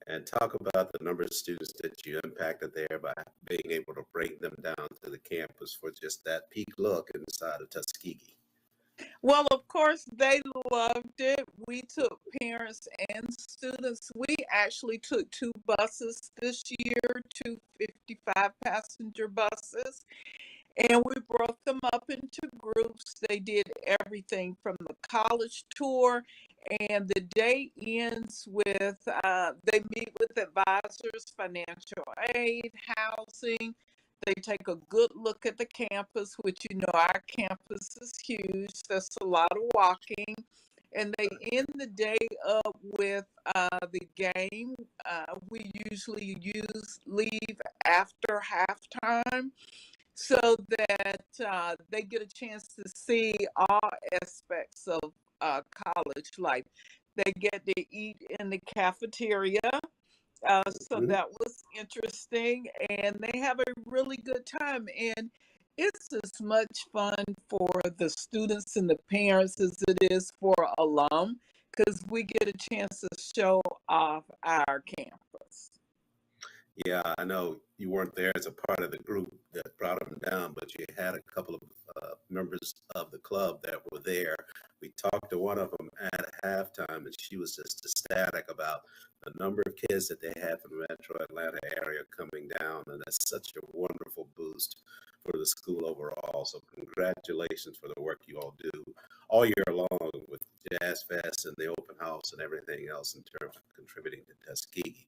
and talk about the number of students that you impacted there by being able to bring them down to the campus for just that peak look inside of Tuskegee. Well, of course, they loved it. We took parents and students. We actually took 2 buses this year, 255-passenger buses, and we broke them up into groups. They did everything from the college tour, and the day ends with, they meet with advisors, financial aid, housing. They take a good look at the campus, which our campus is huge. That's a lot of walking. And they end the day up with the game. We usually leave after halftime so that they get a chance to see all aspects of college life. They get to eat in the cafeteria. So that was interesting, and they have a really good time. And it's as much fun for the students and the parents as it is for alum, because we get a chance to show off our campus. Yeah, I know you weren't there as a part of the group that brought them down, but you had a couple of members of the club that were there. We talked to one of them at halftime, and she was just ecstatic about the number of kids that they had from the Metro Atlanta area coming down, and that's such a wonderful boost for the school overall. So congratulations for the work you all do all year long with Jazz Fest and the open house and everything else in terms of contributing to Tuskegee.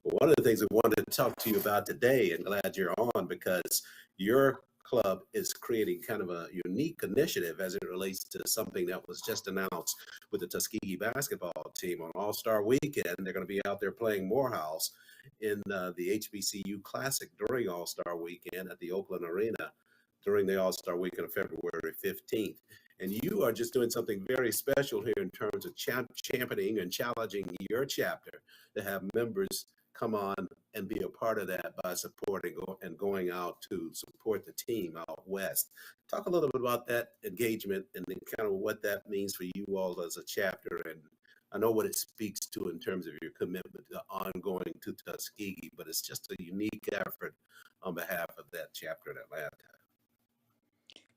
Well, one of the things we wanted to talk to you about today, and glad you're on, because your club is creating kind of a unique initiative as it relates to something that was just announced with the Tuskegee basketball team on All-Star Weekend. They're going to be out there playing Morehouse in the HBCU Classic during All-Star Weekend at the Oakland Arena during the All-Star Weekend of February 15th. And you are just doing something very special here in terms of championing and challenging your chapter to have members come on and be a part of that by supporting and going out to support the team out west. Talk a little bit about that engagement and then kind of what that means for you all as a chapter. And I know what it speaks to in terms of your commitment to ongoing to Tuskegee, but it's just a unique effort on behalf of that chapter in Atlanta.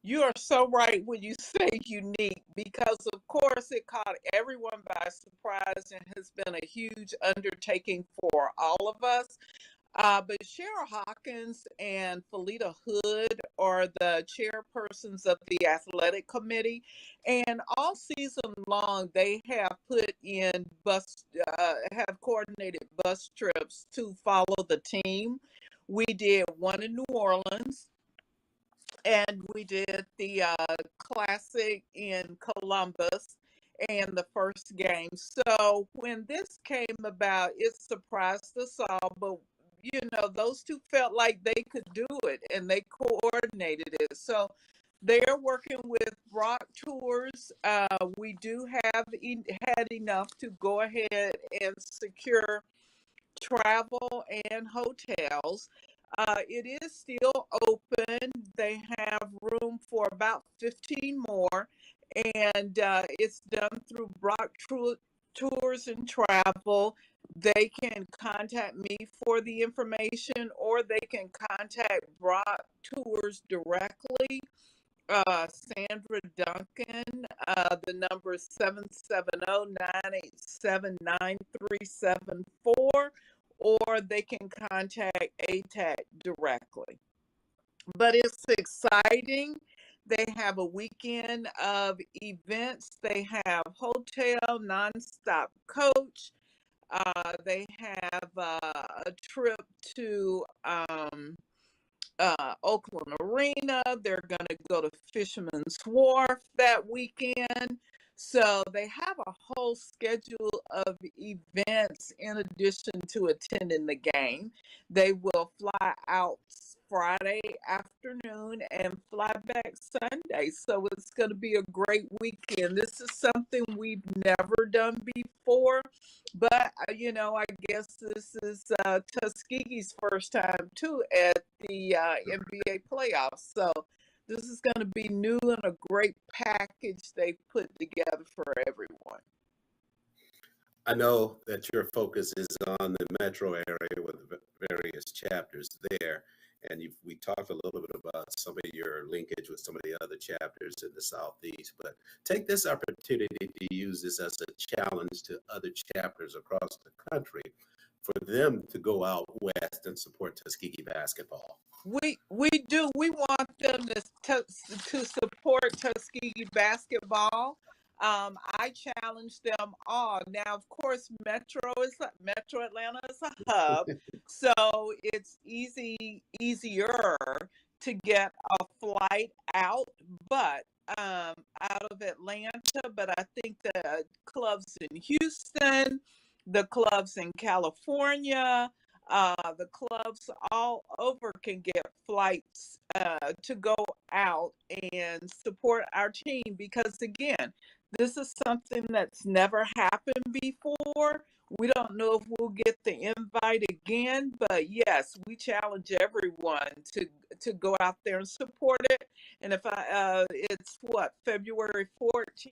You are so right when you say unique, because of course it caught everyone by surprise and has been a huge undertaking for all of us. But Cheryl Hawkins and Felita Hood are the chairpersons of the athletic committee, and all season long they have have coordinated bus trips to follow the team. We did one in New Orleans, and we did the Classic in Columbus and the first game. So when this came about, it surprised us all, but those two felt like they could do it, and they coordinated it. So they're working with Brock Tours. We do have had enough to go ahead and secure travel and hotels. It is still open. They have room for about 15 more, and it's done through Brock Tours and Travel. They can contact me for the information, or they can contact Brock Tours directly. Sandra Duncan, the number is 770-987-9374, or they can contact ATAC directly. But it's exciting. They have a weekend of events. They have hotel, nonstop coach. They have a trip to Oakland Arena. They're going to go to Fisherman's Wharf that weekend. So they have a whole schedule of events in addition to attending the game. They will fly out Friday afternoon and fly back Sunday. So it's going to be a great weekend. This is something we've never done before, but I guess this is Tuskegee's first time too at the NBA playoffs. So this is going to be new and a great package they put together for everyone. I know that your focus is on the metro area with the various chapters there. And we talked a little bit about some of your linkage with some of the other chapters in the Southeast, but take this opportunity to use this as a challenge to other chapters across the country for them to go out west and support Tuskegee basketball. We do. We want them to support Tuskegee basketball. I challenge them all. Now, of course, Metro Atlanta is a hub, so it's easier to get a flight out, but out of Atlanta. But I think the clubs in Houston, the clubs in California, the clubs all over can get flights to go out and support our team, because again, this is something that's never happened before. We don't know if we'll get the invite again, but yes, we challenge everyone to go out there and support it. And if it's February 14th.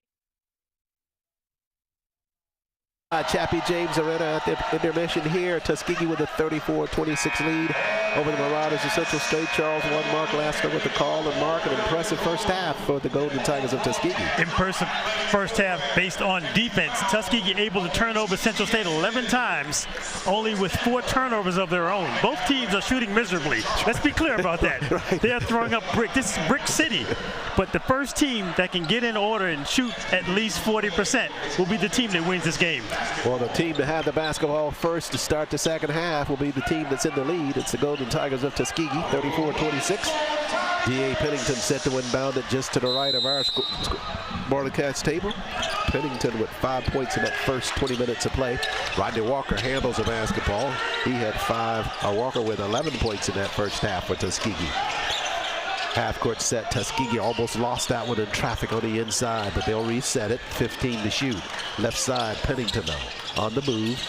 Chappie James Arena at the intermission here. Tuskegee with a 34-26 lead over the Marauders of Central State. Charles Mark Lasker with the call, and Mark, an impressive first half for the Golden Tigers of Tuskegee. Impressive first half based on defense. Tuskegee able to turn over Central State 11 times, only with 4 turnovers of their own. Both teams are shooting miserably. Let's be clear about that. Right. They are throwing up brick. This is Brick City. But the first team that can get in order and shoot at least 40% will be the team that wins this game. Well, the team to have the basketball first to start the second half will be the team that's in the lead. It's the Golden Tigers of Tuskegee, 34-26. D.A. Pennington set to inbound it just to the right of our broadcast table. Pennington with 5 points in that first 20 minutes of play. Rodney Walker handles the basketball. He had 5. Walker with 11 points in that first half for Tuskegee. Half-court set. Tuskegee almost lost that one in traffic on the inside, but they'll reset it. 15 to shoot. Left side, Pennington though, on the move.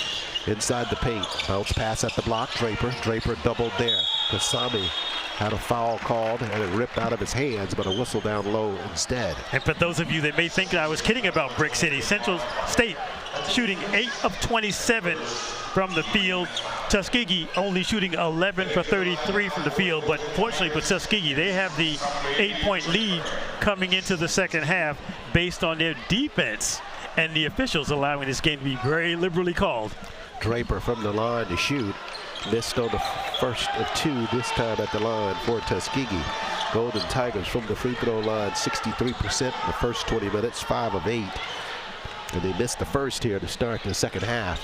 Inside the paint. Bounce pass at the block. Draper doubled there. Kasami had a foul called, and it ripped out of his hands, but a whistle down low instead. And for those of you that may think I was kidding about Brick City, Central State shooting 8 of 27 from the field. Tuskegee only shooting 11 for 33 from the field, but fortunately for Tuskegee, they have the 8-point lead coming into the second half based on their defense and the officials allowing this game to be very liberally called. Draper from the line to shoot. Missed on the first of two, this time at the line for Tuskegee. Golden Tigers from the free throw line, 63% in the first 20 minutes, 5 of 8. And they missed the first here to start the second half.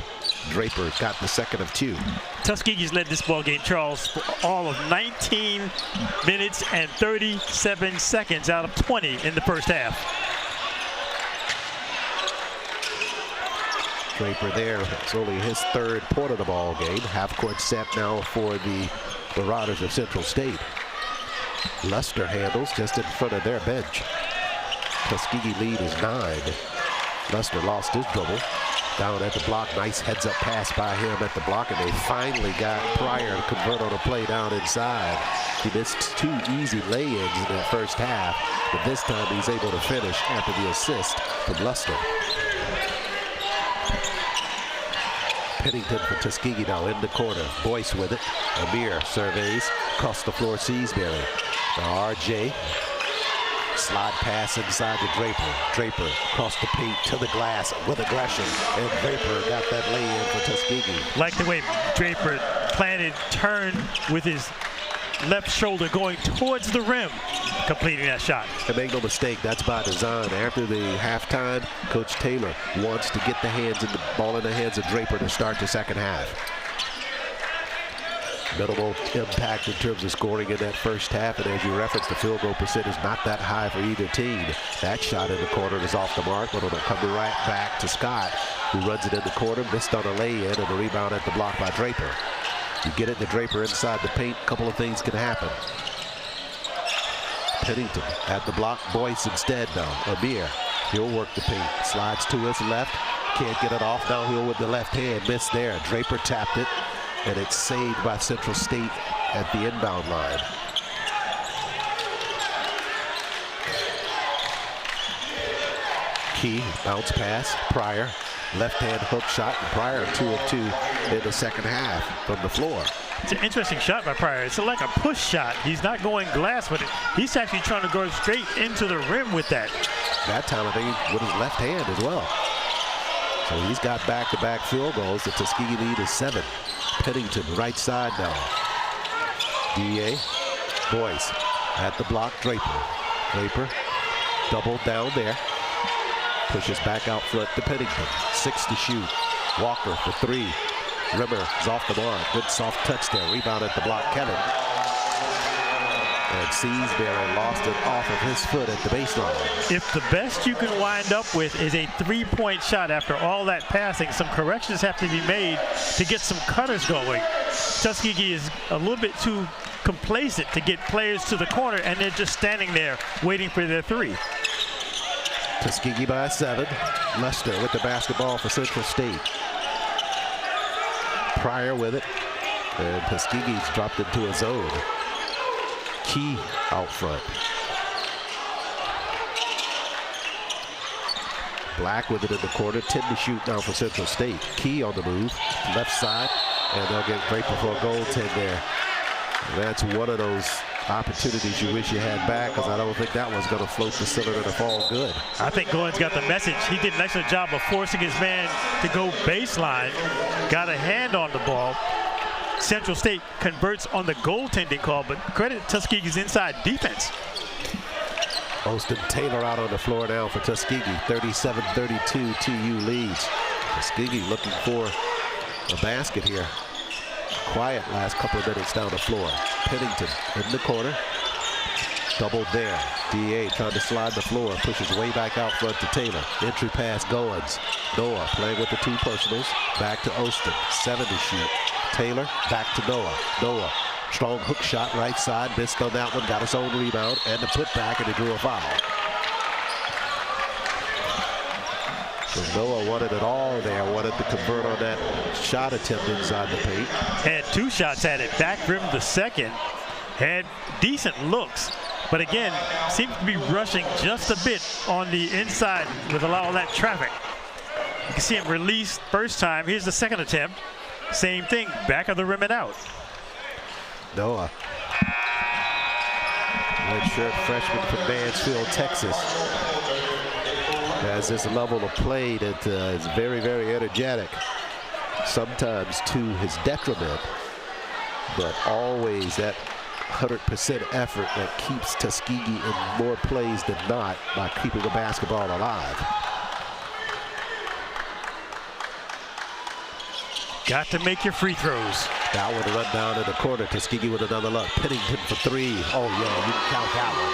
Draper got the second of 2. Tuskegee's led this ball game, Charles, for all of 19 minutes and 37 seconds out of 20 in the first half. Draper there, it's only his third point of the ball game. Half court set now for the Marauders of Central State. Luster handles just in front of their bench. Tuskegee lead is 9. Luster lost his dribble. Down at the block, nice heads-up pass by him at the block, and they finally got Pryor to convert on a play down inside. He missed 2 easy lay-ins in that first half, but this time he's able to finish after the assist from Luster. Pennington for Tuskegee now in the corner. Boyce with it. Amir surveys. Across the floor, Seasbury. Now RJ. Slide pass inside to Draper. Draper across the paint to the glass with aggression. And Draper got that lay-in for Tuskegee. Like the way Draper planted, turned with his left shoulder going towards the rim, completing that shot. And make no mistake, that's by design. After the halftime, Coach Taylor wants to get the ball in the hands of Draper to start the second half. Minimal impact in terms of scoring in that first half, and as you referenced, the field goal percentage not that high for either team. That shot in the corner is off the mark, but it'll come right back to Scott, who runs it in the corner, missed on a lay-in, and the rebound at the block by Draper. You get it to Draper inside the paint, a couple of things can happen. Pennington at the block, Boyce instead now. Amir, he'll work the paint, slides to his left, can't get it off, downhill with the left hand, missed there. Draper tapped it, and it's saved by Central State at the inbound line. Key, bounce pass, Pryor, left hand hook shot, and Pryor 2 of 2 in the second half from the floor. It's an interesting shot by Pryor. It's like a push shot. He's not going glass with it. He's actually trying to go straight into the rim with that. That time, I think, with his left hand as well. So he's got back-to-back field goals. The Tuskegee lead is 7. Pennington, right side now. DA, Boyce at the block, Draper. Draper doubled down there. Pushes back out front to Pennington. 6 to shoot. Walker for 3. Rimmer is off the mark. Good soft touch there. Rebound at the block, Kevin. And Seasbury lost it off of his foot at the baseline. If the best you can wind up with is a 3-point shot after all that passing, some corrections have to be made to get some cutters going. Tuskegee is a little bit too complacent to get players to the corner, and they're just standing there waiting for their 3. Tuskegee by 7. Luster with the basketball for Central State. Pryor with it. And Tuskegee's dropped into a zone. Key out front. Black with it in the corner. 10 to shoot now for Central State. Key on the move. Left side. And they'll get Draper for a goaltend there. And that's one of those opportunities you wish you had back, because I don't think that one's going to float the cylinder to fall good. I think Goins got the message. He did an excellent job of forcing his man to go baseline. Got a hand on the ball. Central State converts on the goaltending call, but credit Tuskegee's inside defense. Austin Taylor out on the floor now for Tuskegee. 37-32 TU leads. Tuskegee looking for a basket here. Quiet last couple of minutes down the floor. Pennington in the corner. Doubled there. DA trying to slide the floor. Pushes way back out front to Taylor. Entry pass Goins. Noah playing with the 2 personals. Back to Austin. 7 to shoot. Taylor back to Noah. Noah. Strong hook shot right side. Missed on that one. Got his own rebound. And the putback, and he drew a foul. So Noah wanted it all there. Wanted to convert on that shot attempt inside the paint. Had 2 shots at it. Back rim the second. Had decent looks. But again, seems to be rushing just a bit on the inside with all that traffic. You can see him release first time. Here's the second attempt. Same thing. Back of the rim and out. Noah. Redshirt freshman from Mansfield, Texas. Has this level of play that is very, very energetic. sometimes to his detriment, but always that 100% effort that keeps Tuskegee in more plays than not by keeping the basketball alive. Got to make your free throws. That one run down in the corner. Tuskegee with another look. Pennington for three. Oh, yeah, you can count that one.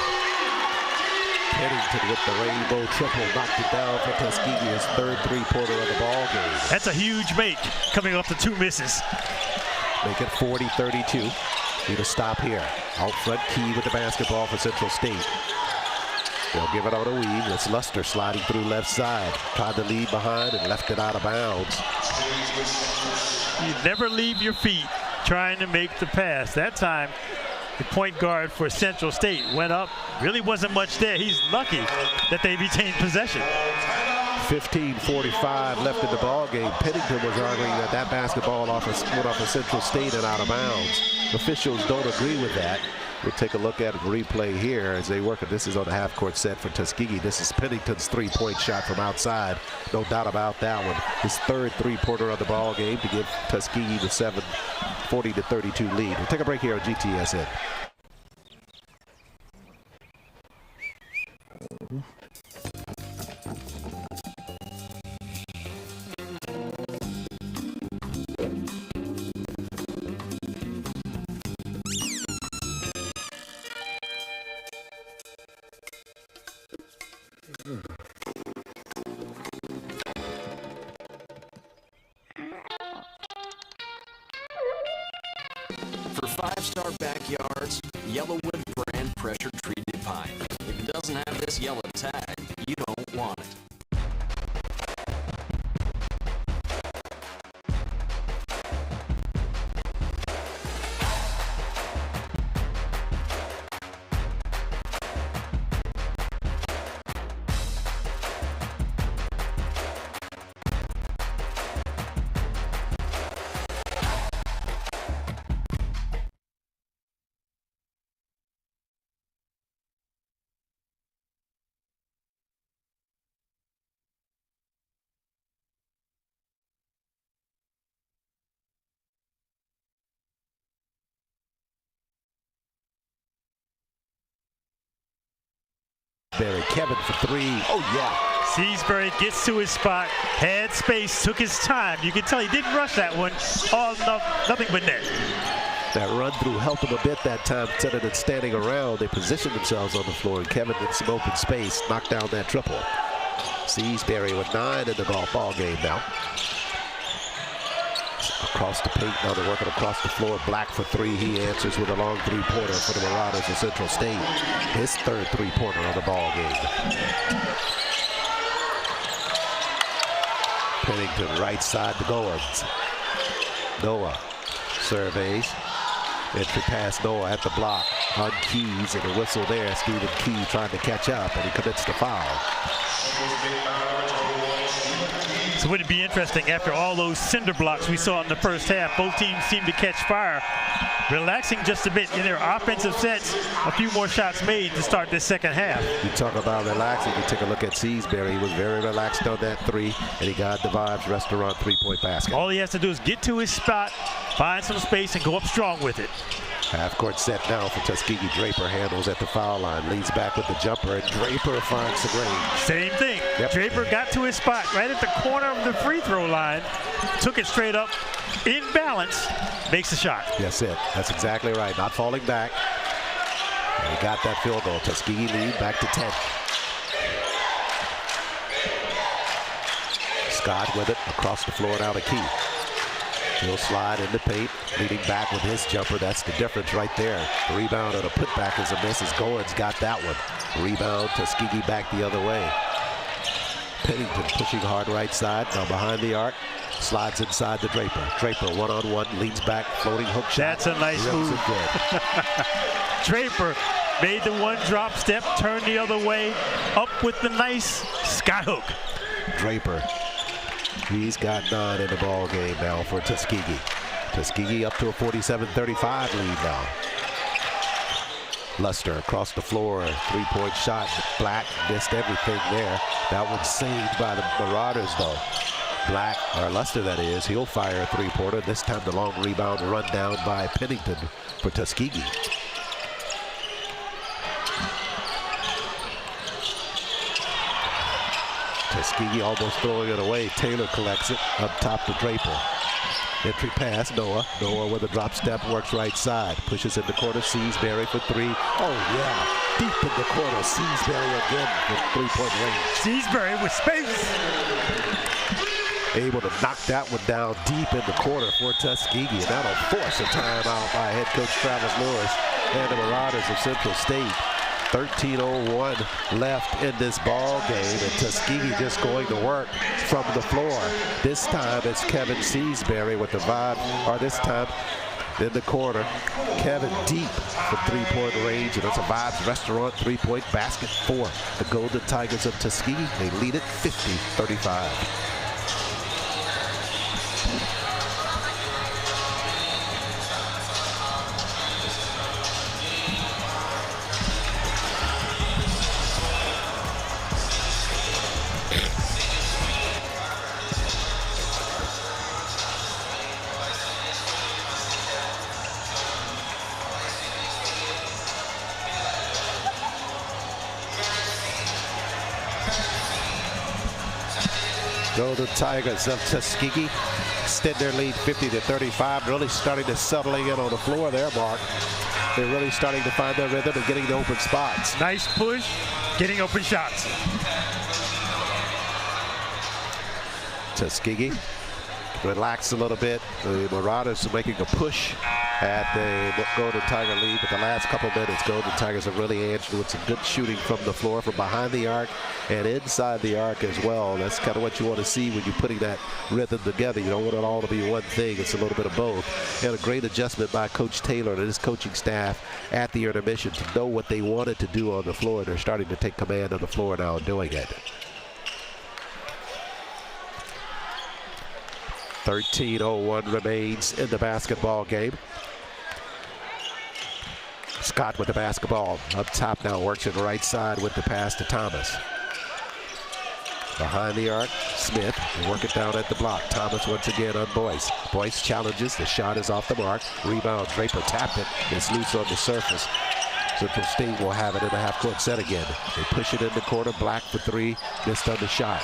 Pennington with the rainbow triple. Knocked it down for Tuskegee, his third three-pointer of the ball game. That's a huge make coming off the two misses. Make it 40-32. Need a stop here. Out front, Key with the basketball for Central State. They'll give it on a weave. It's Luster sliding through left side. Tried to lead behind and left it out of bounds. You never leave your feet trying to make the pass. That time, the point guard for Central State went up. Really wasn't much there. He's lucky that they retained possession. 15:45 left in the ball game. Pennington was arguing that that basketball went off of Central State and out of bounds. Officials don't agree with that. We'll take a look at a replay here as they work it. This is on the half-court set for Tuskegee. This is Pennington's three-point shot from outside. No doubt about that one. His third three-pointer of the ball game to give Tuskegee the 40-32 lead. We'll take a break here on GTSN. For five-star backyards, Yellowwood brand pressure treated pine. If it doesn't have this yellow tag, you don't want it. Kevin for three. Oh, yeah. Seasbury gets to his spot, had space, took his time. You can tell he didn't rush that one. Oh, no, nothing but net. That run through helped him a bit that time. Instead of standing around, they positioned themselves on the floor, and Kevin in some open space knocked down that triple. Seasbury with 9 in the ball game now. Across the paint, now they're working across the floor. Black for three. He answers with a long three-pointer for the Marauders of Central State. His third three-pointer of the ball game. Pennington right side to Goins. Noah surveys. Entry pass Noah at the block on Keys, and a whistle there. Stephen Key trying to catch up, and he commits the foul. So would it be interesting after all those cinder blocks we saw in the first half? Both teams seem to catch fire, relaxing just a bit in their offensive sets. A few more shots made to start this second half. You talk about relaxing. You take a look at Seasbury. He was very relaxed on that three, and he got the Vibes Restaurant three-point basket. All he has to do is get to his spot, find some space, and go up strong with it. Half-court set now for Tuskegee. Draper handles at the foul line, leads back with the jumper, and Draper finds the range. Same thing. Yep. Draper got to his spot right at the corner of the free throw line, took it straight up, in balance, makes the shot. That's it. That's exactly right. Not falling back. And he got that field goal. Tuskegee lead back to 10. Scott with it across the floor now to Key. He'll slide in the paint, leading back with his jumper. That's the difference right there. The rebound on a putback is a miss as Goins got that one. Rebound, Tuskegee back the other way. Pennington pushing hard right side, now behind the arc. Slides inside to Draper. Draper one-on-one, leans back, floating hook shot. That's a nice move. Draper made the one drop step, turned the other way, up with the nice skyhook. Draper. He's got 9 in the ball game now for Tuskegee. Tuskegee up to a 47-35 lead now. Luster across the floor, three-point shot. Black missed everything there. That one's saved by the Marauders though. Black, or Luster that is, he'll fire a three-pointer. This time the long rebound run down by Pennington for Tuskegee. Tuskegee almost throwing it away. Taylor collects it up top to Draper. Entry pass, Noah. Noah with a drop step, works right side. Pushes in the corner, Seasbury for three. Oh yeah, deep in the corner. Seasbury again for three-point range. Seasbury with space. Able to knock that one down deep in the corner for Tuskegee. And that'll force a timeout by head coach Travis Lewis and the Marauders of Central State. 13:01 left in this ball game, and Tuskegee just going to work from the floor. This time it's Kevin Seasbury with the vibe, or this time in the corner, Kevin deep for three-point range, and that's a Vibes Restaurant three-point basket for the Golden Tigers of Tuskegee. They lead it 50-35. Golden Tigers of Tuskegee extend their lead 50-35. Really starting to settling in on the floor there, Mark. They're really starting to find their rhythm and getting the open spots. Nice push, getting open shots. Tuskegee relax a little bit. The Marauders are making a push at the Golden Tiger lead, but the last couple minutes, Golden Tigers have really answered with some good shooting from the floor, from behind the arc and inside the arc as well. That's kind of what you want to see when you're putting that rhythm together. You don't want it all to be one thing. It's a little bit of both. And a great adjustment by Coach Taylor and his coaching staff at the intermission to know what they wanted to do on the floor. They're starting to take command of the floor now and doing it. 13:01 remains in the basketball game. Scott with the basketball up top now, works it right side with the pass to Thomas. Behind the arc, Smith work it down at the block. Thomas once again on Boyce. Boyce challenges, the shot is off the mark. Rebound, Draper tapped it, it's loose on the surface. Central State will have it in the half-court set again. They push it in the corner, Black for three, missed on the shot.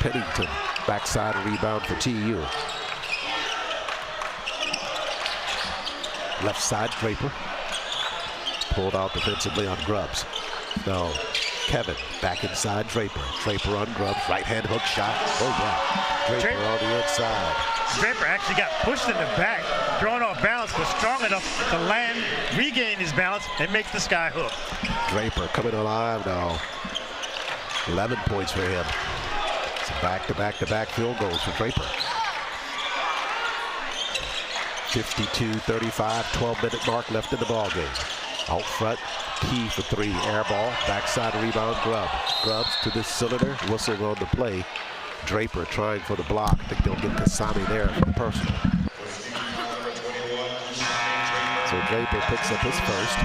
Pennington, backside rebound for TU. Left side, Draper. Pulled out defensively on Grubbs. No, Kevin back inside Draper. Draper on Grubbs, right-hand hook shot. Oh yeah, Draper on the inside. Draper actually got pushed in the back, thrown off balance, but strong enough to land, regain his balance, and make the sky hook. Draper coming alive now. 11 points for him. It's back-to-back field goals for Draper. 52-35, 12-minute mark left in the ball game. Out front, Key for three, air ball, backside rebound, Grubbs to the cylinder, whistle on the play. Draper trying for the block. I think they'll get Kasami there for the personal. So Draper picks up his first,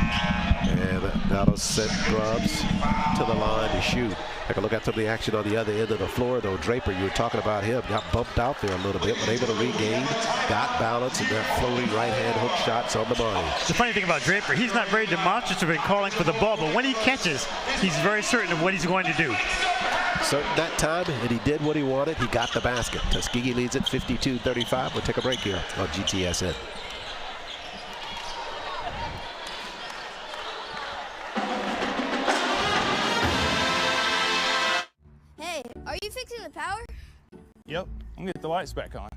and that'll send Grubbs to the line to shoot. Take a look at some of the action on the other end of the floor, though. Draper, you were talking about him, got bumped out there a little bit, but able to regain, got balance, and that floating right-hand hook shots on the money. The funny thing about Draper, he's not very demonstrative in calling for the ball, but when he catches, he's very certain of what he's going to do. Certain that time, and he did what he wanted. He got the basket. Tuskegee leads it 52-35. We'll take a break here on GTSN. Are you fixing the power? Yep, I'm gonna get the lights back on.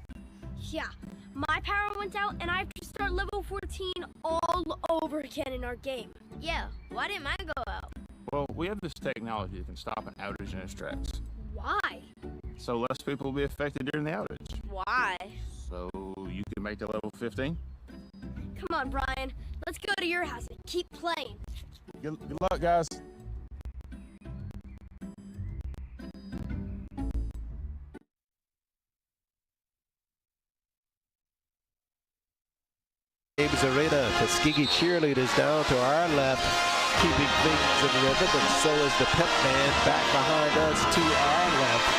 Yeah, my power went out and I have to start level 14 all over again in our game. Yeah, why didn't mine go out? Well, we have this technology that can stop an outage in its tracks. Why? So less people will be affected during the outage. Why? So you can make the level 15. Come on, Brian. Let's go to your house and keep playing. Good luck, guys. James Arena, Tuskegee cheerleaders down to our left, keeping things in rhythm, and so is the pep band back behind us to our left.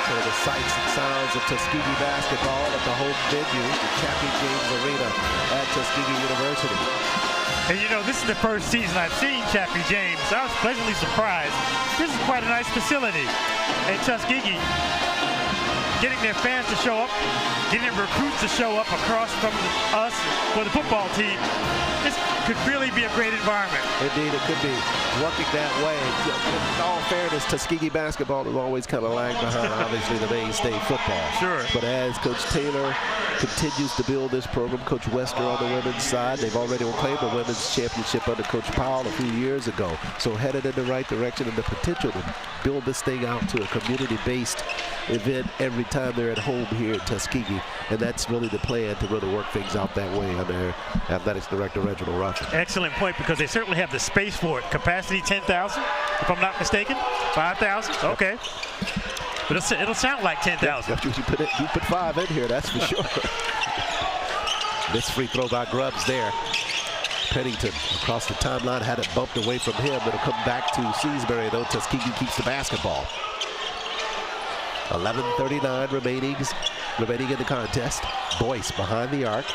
So the sights and sounds of Tuskegee basketball at the home venue, the Chappie James Arena at Tuskegee University. And you know, this is the first season I've seen Chappie James. I was pleasantly surprised. This is quite a nice facility. And Tuskegee, getting their fans to show up, getting recruits to show up across from us for the football team, this could really be a great environment. Indeed, it could be working that way. In all fairness, Tuskegee basketball has always kind of lagged behind, obviously, the mainstay football. Sure. But as Coach Taylor continues to build this program, Coach Wester on the women's side, they've already claimed the women's championship under Coach Powell a few years ago. So headed in the right direction, and the potential to build this thing out to a community-based event every time they're at home here at Tuskegee. And that's really the plan, to really work things out that way under athletics director Reginald Ruffin. Excellent point, because they certainly have the space for it. Capacity 10,000, if I'm not mistaken. 5,000, okay. But it'll sound like 10,000. You put 5 in here, that's for sure. This free throw by Grubbs there. Pennington across the timeline, had it bumped away from him. It'll come back to Seasbury, though. Tuskegee keeps the basketball. 11:39 remaining in the contest. Boyce behind the arc,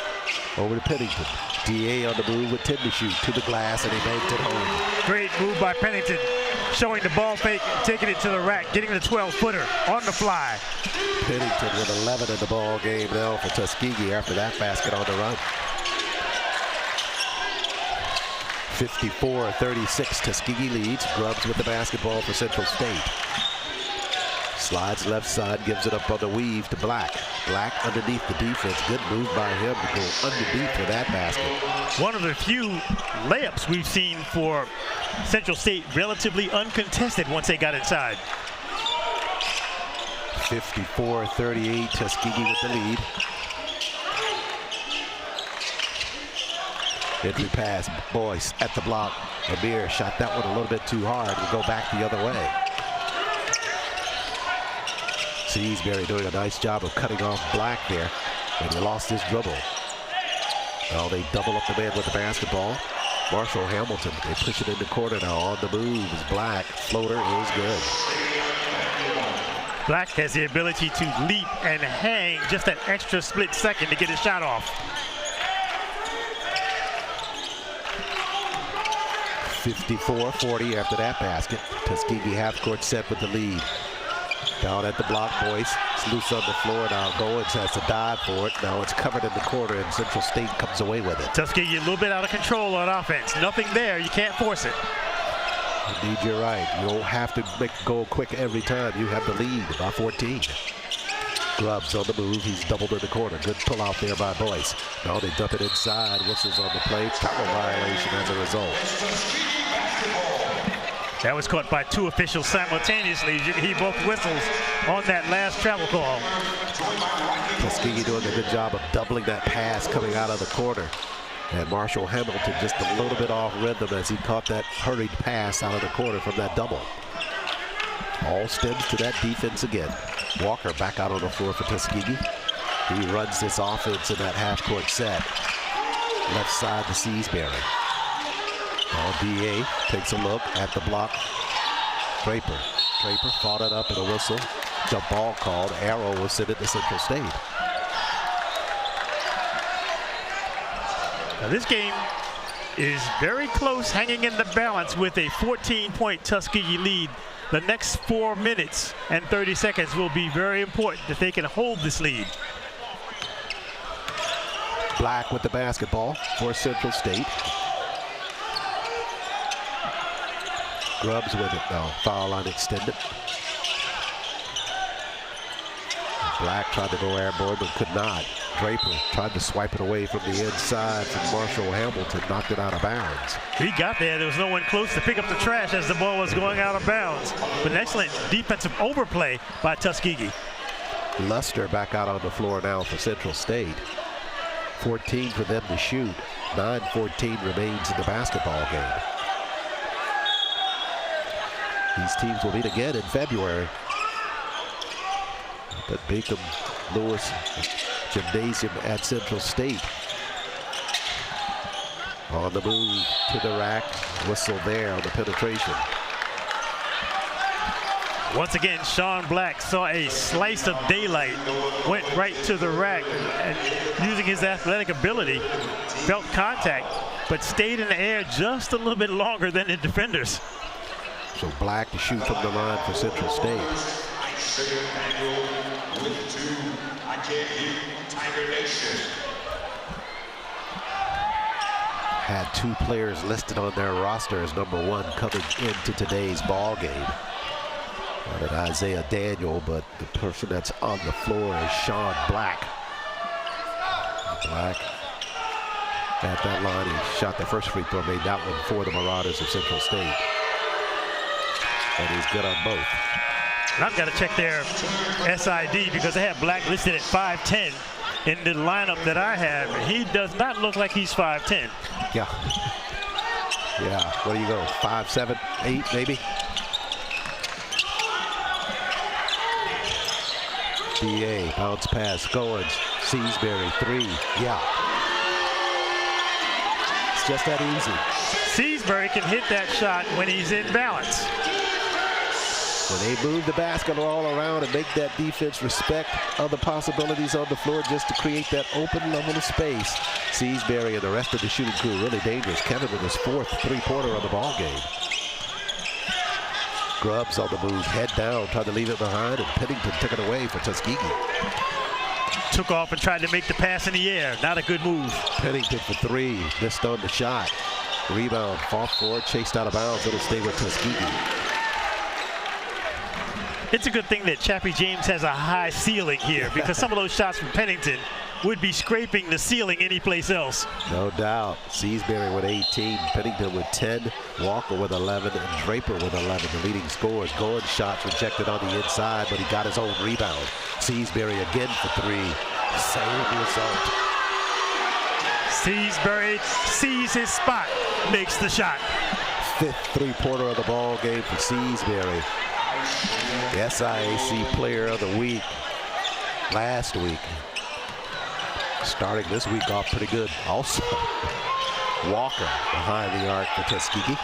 over to Pennington. DA on the move with 10 to shoot, to the glass, and he banked it home. Great move by Pennington, showing the ball fake, taking it to the rack, getting the 12-footer on the fly. Pennington with 11 in the ball game now for Tuskegee after that basket on the run. 54-36, Tuskegee leads. Grubbs with the basketball for Central State. Slides left side, gives it up on the weave to Black. Black underneath the defense. Good move by him to go underneath for that basket. One of the few layups we've seen for Central State, relatively uncontested once they got inside. 54-38, Tuskegee with the lead. Entry pass, Boyce at the block. Amir shot that one a little bit too hard. We'll go back the other way. Seasbury doing a nice job of cutting off Black there, and he lost his dribble. Well, they double up the man with the basketball. Marshall Hamilton, they push it in the corner now. On the move is Black. Floater is good. Black has the ability to leap and hang just that extra split second to get his shot off. 54-40 after that basket. Tuskegee half-court set with the lead. Down at the block, Boyce. It's loose on the floor now. Goins has to dive for it. Now it's covered in the corner, and Central State comes away with it. Tuskegee a little bit out of control on offense. Nothing there. You can't force it. Indeed, you're right. You don't have to make it go quick every time. You have the lead by 14. Grubbs on the move. He's doubled in the corner. Good pull out there by Boyce. Now they dump it inside. Whistles on the play. Foul violation as a result. That was caught by 2 officials simultaneously. He both whistles on that last travel call. Tuskegee doing a good job of doubling that pass coming out of the corner. And Marshall Hamilton just a little bit off rhythm as he caught that hurried pass out of the corner from that double. All stems to that defense again. Walker back out on the floor for Tuskegee. He runs this offense in that half-court set. Left side to Seasbury. Now DA takes a look at the block. Draper fought it up in a whistle. Jump ball called. Arrow was sent it to Central State. Now this game is very close, hanging in the balance with a 14-point Tuskegee lead. The next 4 minutes and 30 seconds will be very important if they can hold this lead. Black with the basketball for Central State. Grubbs with it now. Foul line extended. Black tried to go airborne but could not. Draper tried to swipe it away from the inside from Marshall Hamilton. Knocked it out of bounds. He got there. There was no one close to pick up the trash as the ball was going out of bounds. But an excellent defensive overplay by Tuskegee. Luster back out on the floor now for Central State. 14 for them to shoot. 9-14 remains in the basketball game. These teams will meet again in February. At Bingham Lewis Gymnasium at Central State. On the move to the rack. Whistle there on the penetration. Once again, Sean Black saw a slice of daylight, went right to the rack, and using his athletic ability, felt contact, but stayed in the air just a little bit longer than the defenders. So Black to shoot from the line for Central State. Had 2 players listed on their roster as number 1 coming into today's ball game. Not Isaiah Daniel, but the person that's on the floor is Sean Black. Black at that line, he shot the first free throw, made that one for the Marauders of Central State. And he's good on both. And I've got to check their SID because they have Black listed at 5'10" in the lineup that I have. He does not look like he's 5'10". Yeah. Yeah, what do you go, 5'7", 8 maybe? BA, bounce pass, Goins, Seasbury, 3, yeah. It's just that easy. Seasbury can hit that shot when he's in balance. When they move the basketball all around and make that defense respect other possibilities on the floor just to create that open level of space, Seasbury and the rest of the shooting crew really dangerous. Kevin with his 4th three-pointer of the ball game. Grubbs on the move, head down, tried to leave it behind, and Pennington took it away for Tuskegee. Took off and tried to make the pass in the air. Not a good move. Pennington for 3, missed on the shot. Rebound, fought for it, chased out of bounds. It'll stay with Tuskegee. It's a good thing that Chappie James has a high ceiling here because some of those shots from Pennington would be scraping the ceiling anyplace else. No doubt. Seasbury with 18, Pennington with 10, Walker with 11, and Draper with 11, the leading scorers. Goins shots rejected on the inside, but he got his own rebound. Seasbury again for 3. Same result. Seasbury sees his spot, makes the shot. 5th three-pointer of the ball game for Seasbury. The SIAC Player of the Week last week. Starting this week off pretty good also. Walker behind the arc for Tuskegee.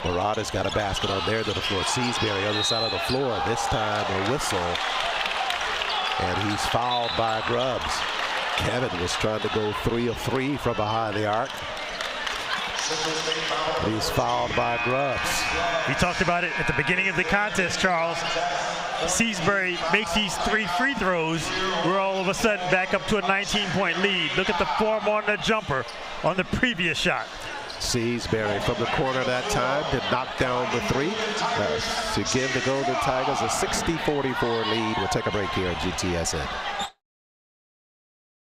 Marauders got a basket on there to the floor. Seasbury other side of the floor. This time a whistle. And he's fouled by Grubbs. Kevin was trying to go 3 of 3 from behind the arc. He's fouled by Grubbs. We talked about it at the beginning of the contest, Charles. Seasbury makes these 3 free throws. We're all of a sudden back up to a 19-point lead. Look at the form on the jumper on the previous shot. Seasbury from the corner that time to knock down the 3 to give the Golden Tigers a 60-44 lead. We'll take a break here on GTSN.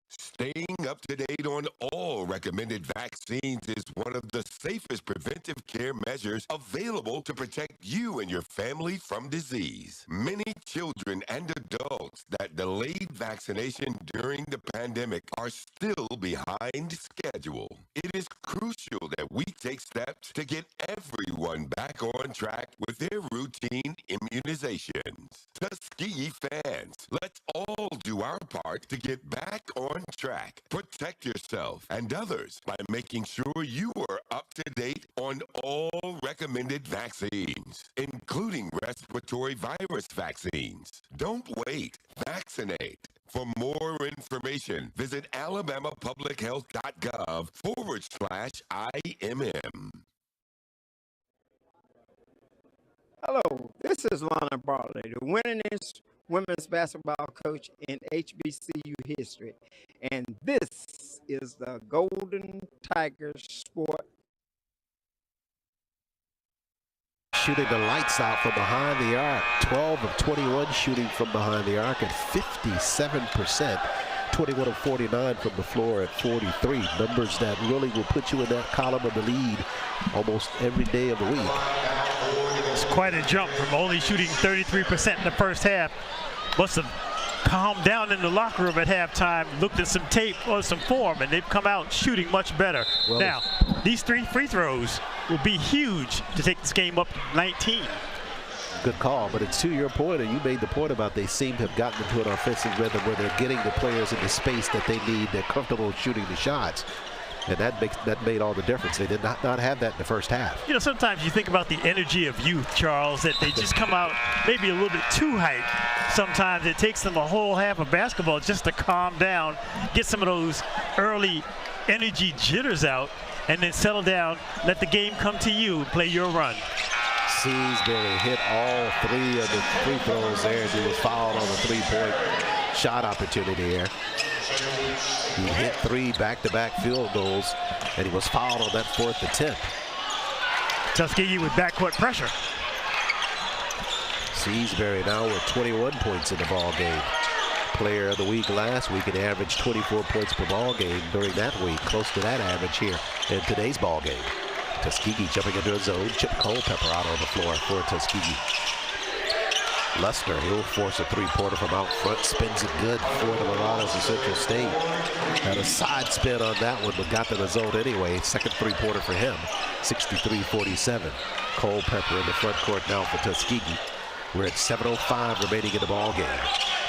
Staying up to date on all recommended vaccines is one of the safest preventive care measures available to protect you and your family from disease. Many children and adults that delayed vaccination during the pandemic are still behind schedule. It is crucial that we take steps to get everyone back on track with their routine immunizations. Tuskegee fans, let's all do our part to get back on track. Protect yourself and others by making sure you are up to date on all recommended vaccines, including respiratory virus vaccines. Don't wait. Vaccinate. For more information, visit alabamapublichealth.gov/IMM. Hello, this is Lana Bartley, the winningest women's basketball coach in HBCU history. And this is the Golden Tigers Sport. Shooting the lights out from behind the arc. 12 of 21 shooting from behind the arc at 57%. 21 of 49 from the floor at 43. Numbers that really will put you in that column of the lead almost every day of the week. It's quite a jump from only shooting 33% in the first half. Must have calmed down in the locker room at halftime, looked at some tape or some form, and they've come out shooting much better. Well, now, these 3 free throws will be huge to take this game up to 19. Good call, but it's to your point, and you made the point about they seem to have gotten into an offensive rhythm where they're getting the players in the space that they need. They're comfortable shooting the shots. And that made all the difference. They did not have that in the first half. You know, sometimes you think about the energy of youth, Charles, that they just come out maybe a little bit too hyped. Sometimes it takes them a whole half of basketball just to calm down, get some of those early energy jitters out, and then settle down, let the game come to you, play your run. Seasbury hit all 3 of the free throws there as he was fouled on the 3-point shot opportunity there. He hit 3 back-to-back field goals, and he was fouled on that 4th attempt. Tuskegee with backcourt pressure. Seasbury now with 21 points in the ball game. Player of the week last week, and averaged 24 points per ball game during that week, close to that average here in today's ball game. Tuskegee jumping into a zone. Chip Culpepper out on the floor for Tuskegee. Luster, he'll force a 3-pointer from out front, spins it good for the Marauders of Central State. Had a side spin on that one, but got the result anyway. Second 3-pointer for him, 63-47. Culpepper in the front court now for Tuskegee. We're at 7:05 remaining in the ball game.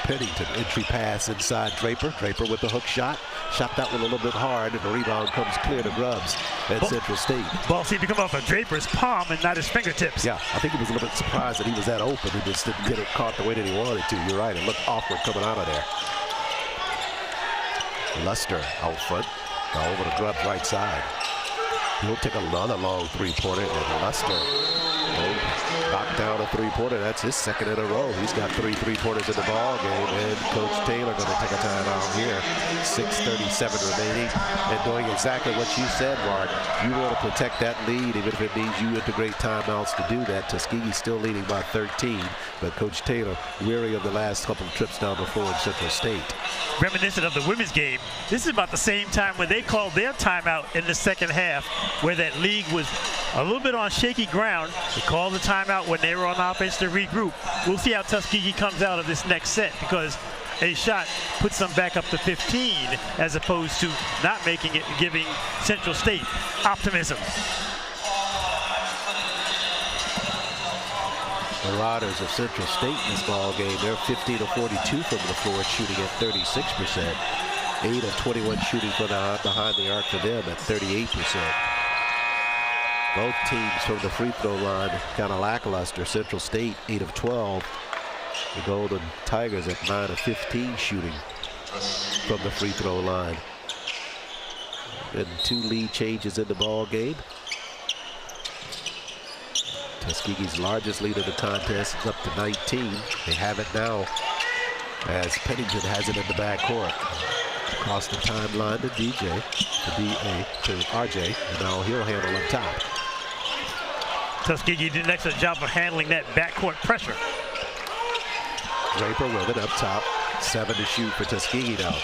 Pennington, entry pass inside Draper. Draper with the hook shot. Shot that one a little bit hard, and the rebound comes clear to Grubbs at Central State. Ball seemed to come off of Draper's palm and not his fingertips. Yeah, I think he was a little bit surprised that he was that open. He just didn't get it caught the way that he wanted to. You're right, it looked awkward coming out of there. Luster out front, now over to Grubbs right side. He'll take another long 3-pointer, and Luster knocked down a 3-pointer. That's his second in a row. He's got 3 3-pointers in the ball game, and Coach Taylor going to take a timeout here. 6:37 remaining, and doing exactly what you said, Mark. You want to protect that lead, even if it means you integrate timeouts to do that. Tuskegee's still leading by 13, but Coach Taylor weary of the last couple of trips down the floor in Central State. Reminiscent of the women's game, this is about the same time when they called their timeout in the second half, where that league was a little bit on shaky ground. They called the timeout when they were on offense to regroup. We'll see how Tuskegee comes out of this next set, because a shot puts them back up to 15 as opposed to not making it, giving Central State optimism. Marauders of Central State in this ball game. They're 15 of 42 from the floor, shooting at 36%. 8 of 21 shooting for behind the arc for them at 38%. Both teams from the free throw line kind of lackluster. Central State 8 of 12. The Golden Tigers at 9 of 15 shooting from the free throw line. And 2 lead changes in the ball game. Tuskegee's largest lead of the contest is up to 19. They have it now as Pennington has it in the backcourt. Across the timeline to DJ, to RJ, and now he'll handle up top. Tuskegee did an excellent job of handling that backcourt pressure. Draper with it up top. 7 to shoot for Tuskegee now.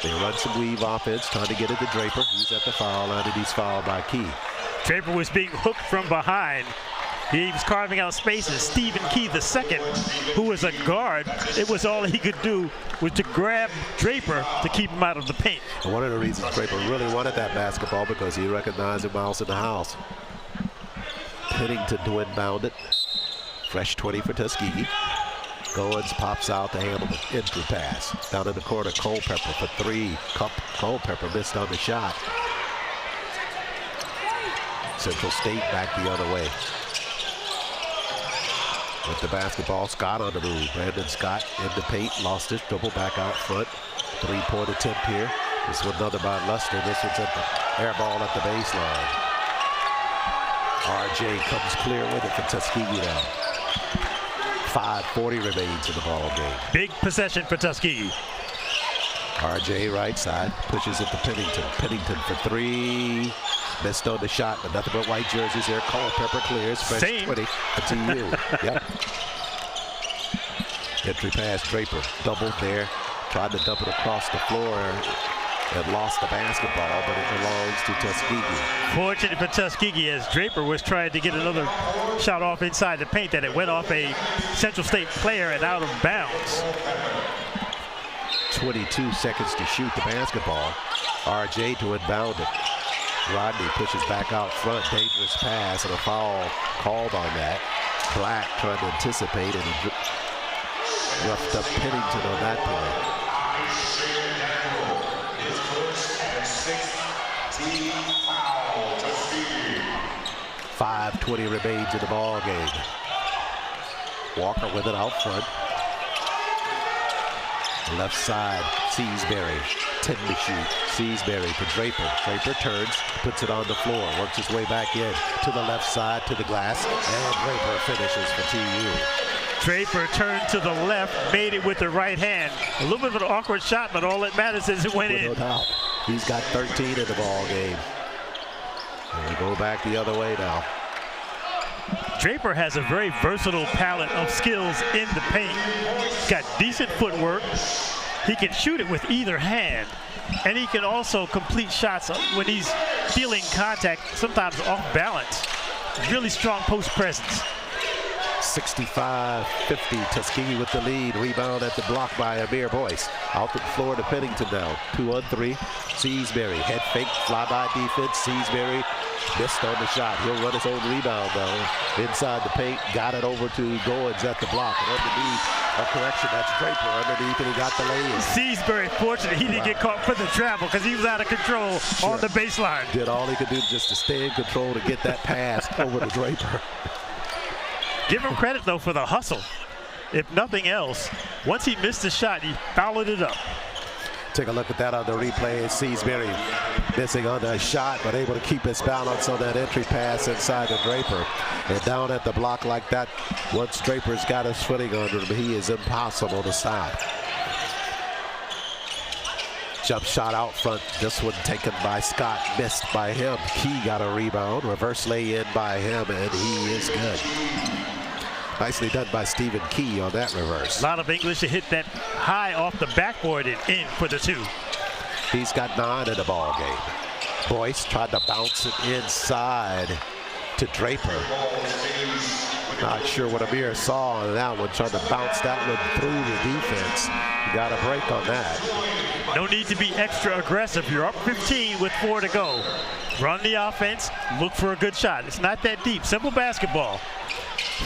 They run some weave offense, trying to get it to Draper. He's at the foul line, and he's fouled by Key. Draper was being hooked from behind. He was carving out spaces. Stephen Key II, who was a guard, it was all he could do was to grab Draper to keep him out of the paint. And one of the reasons Draper really wanted that basketball, because he recognized a mouse in the house. Pennington to inbound it. Fresh 20 for Tuskegee. Goins pops out to handle the entry pass. Down in the corner, Culpepper for 3. Culpepper missed on the shot. Central State back the other way. With the basketball, Scott on the move. Brandon Scott in the paint, lost his dribble back out front. 3-point attempt here. This one another by Luster. This one's at the air ball at the baseline. RJ comes clear with it for Tuskegee now. 5:40 remains in the ball game. Big possession for Tuskegee. RJ right side, pushes it to Pennington. Pennington for 3. Missed on the shot, but nothing but white jerseys there. Culpepper clears. Fresh 20 for TU. Yep. Entry pass, Draper. Doubled there. Tried to dump it across the floor and lost the basketball, but it belongs to Tuskegee. Fortunate for Tuskegee, as Draper was trying to get another shot off inside the paint, that it went off a Central State player and out of bounds. 22 seconds to shoot the basketball. RJ to inbound it. Rodney pushes back out front. Dangerous pass and a foul called on that. Black trying to anticipate, and he roughed up Pennington on that play. 5:20 remains in the ball game. Walker with it out front. Left side, Seasbury, 10 to shoot. Seasbury to Draper. Draper turns, puts it on the floor, works his way back in to the left side, to the glass, and Draper finishes for TU. Draper turned to the left, made it with the right hand. A little bit of an awkward shot, but all that matters is it went in. No doubt. He's got 13 in the ball game. And we go back the other way now. Draper has a very versatile palette of skills in the paint. He's got decent footwork. He can shoot it with either hand. And he can also complete shots when he's feeling contact, sometimes off balance. Really strong post presence. 65-50, Tuskegee with the lead. Rebound at the block by Amir Boyce. Out the floor to Pennington now. 2-on-3. Seasbury, head fake, fly-by defense. Seasbury missed on the shot. He'll run his own rebound now. Inside the paint, got it over to Goins at the block. And underneath, a correction, that's Draper underneath, and he got the lay-in. Seasbury, fortunate he didn't get caught for the travel because he was out of control on the baseline. Did all he could do just to stay in control to get that pass over to Draper. Give him credit, though, for the hustle. If nothing else, once he missed the shot, he fouled it up. Take a look at that on the replay. Seasbury missing on the shot, but able to keep his balance on that entry pass inside of Draper. And down at the block like that, once Draper's got his footing under him, he is impossible to stop. Jump shot out front. This one taken by Scott, missed by him. Key got a rebound. Reverse lay in by him, and he is good. Nicely done by Stephen Key on that reverse. A lot of English to hit that high off the backboard and in for the two. He's got 9 in the ball game. Boyce tried to bounce it inside to Draper. Not sure what Amir saw on that one, trying to bounce that one through the defense. Got a break on that. No need to be extra aggressive. You're up 15 with 4 to go. Run the offense, look for a good shot. It's not that deep, simple basketball.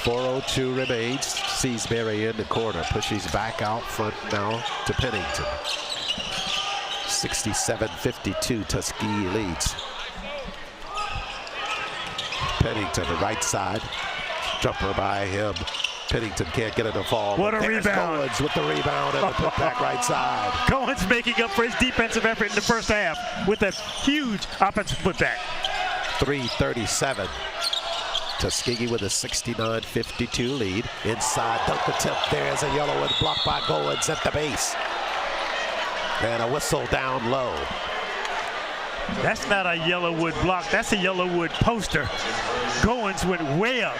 4:02 remains. Seasbury in the corner, pushes back out front now to Pennington. 67-52, Tuskegee leads. Pennington, the right side. Jumper by him. Pennington can't get it to fall. What a rebound. Goins with the rebound and the putback right side. Goins making up for his defensive effort in the first half with a huge offensive putback. 3:37. Tuskegee with a 69-52 lead. Inside, dunk attempt. There's a yellow one blocked by Goins at the base. And a whistle down low. That's not a Yellowwood block. That's a Yellowwood poster. Goins went way up.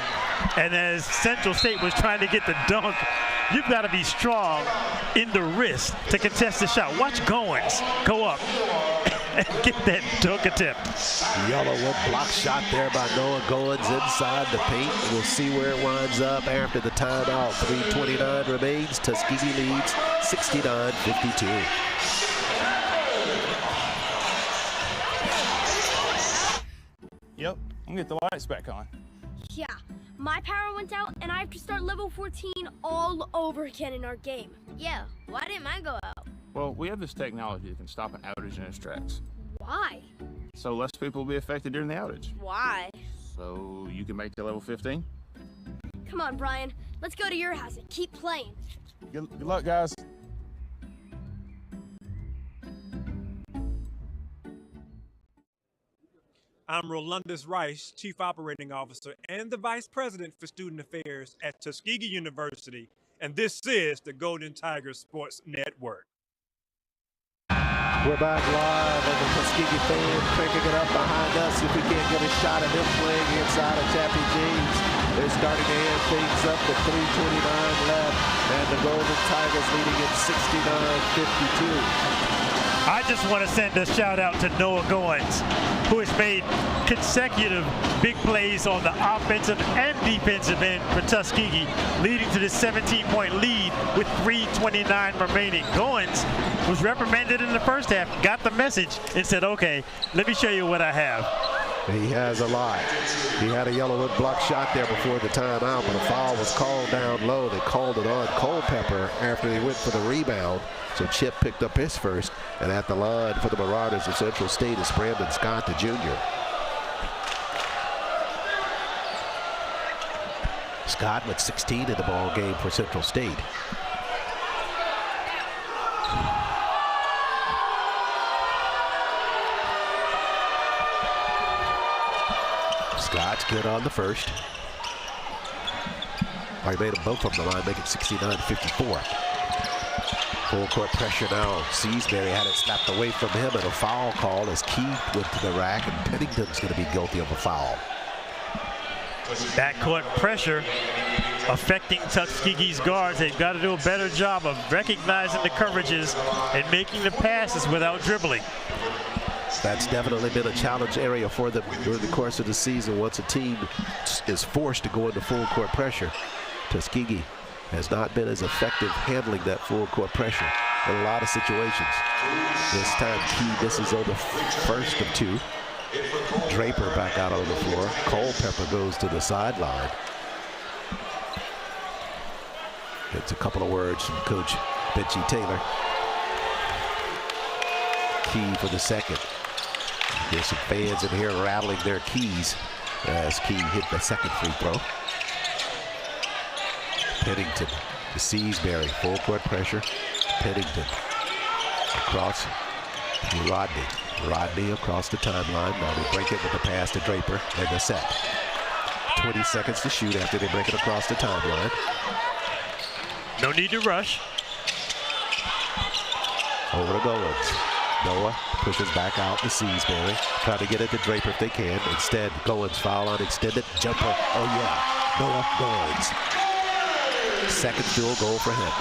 And as Central State was trying to get the dunk, you've got to be strong in the wrist to contest the shot. Watch Goins go up and get that dunk attempt. Yellowwood block shot there by Noah Goins inside the paint. We'll see where it winds up after the timeout. 3:29 remains. Tuskegee leads 69-52. Yep, I'm gonna get the lights back on. Yeah, my power went out and I have to start level 14 all over again in our game. Yeah, why didn't mine go out? Well, we have this technology that can stop an outage in its tracks. Why? So less people will be affected during the outage. Why? So you can make it to level 15. Come on, Brian. Let's go to your house and keep playing. Good luck, guys. I'm Rolandus Rice, Chief Operating Officer and the Vice President for Student Affairs at Tuskegee University, and this is the Golden Tigers Sports Network. We're back live, and the Tuskegee fans cranking it up behind us. If we can't get a shot of them playing inside of Chappie James, they're starting to hand things up with 3:29 left, and the Golden Tigers leading at 69-52. I just want to send a shout out to Noah Goins, who has made consecutive big plays on the offensive and defensive end for Tuskegee, leading to this 17-point lead with 3:29 remaining. Goins was reprimanded in the first half, got the message, and said, okay, let me show you what I have. He has a lot. He had a Yellowwood block shot there before the timeout, but a foul was called down low. They called it on Culpepper after he went for the rebound. So Chip picked up his first, and at the line for the Marauders of Central State is Brandon Scott, the junior. Scott with 16 in the ball game for Central State. Scott's good on the first. I made them both from the line, make it 69-54. Full court pressure now. Seasbury had it snapped away from him, and a foul call as Key went to the rack, and Pennington's going to be guilty of a foul. Backcourt pressure affecting Tuskegee's guards. They've got to do a better job of recognizing the coverages and making the passes without dribbling. That's definitely been a challenge area for them during the course of the season. Once a team is forced to go into full court pressure, Tuskegee has not been as effective handling that full court pressure in a lot of situations. This time Key misses on the first of two. Draper back out on the floor. Culpepper goes to the sideline. Gets a couple of words from Coach Benji Taylor. Key for the second. There's some fans in here rattling their keys as Key hit the second free throw. Pennington to Seasbury, full court pressure. Pennington across to Rodney. Rodney across the timeline. Now they break it with the pass to Draper and the set. 20 seconds to shoot after they break it across the timeline. No need to rush. Over to Goins. Noah pushes back out to Seasbury. Try to get it to Draper if they can. Instead, Goins foul on extended jumper. Oh yeah, Noah Goins. Second field goal for him.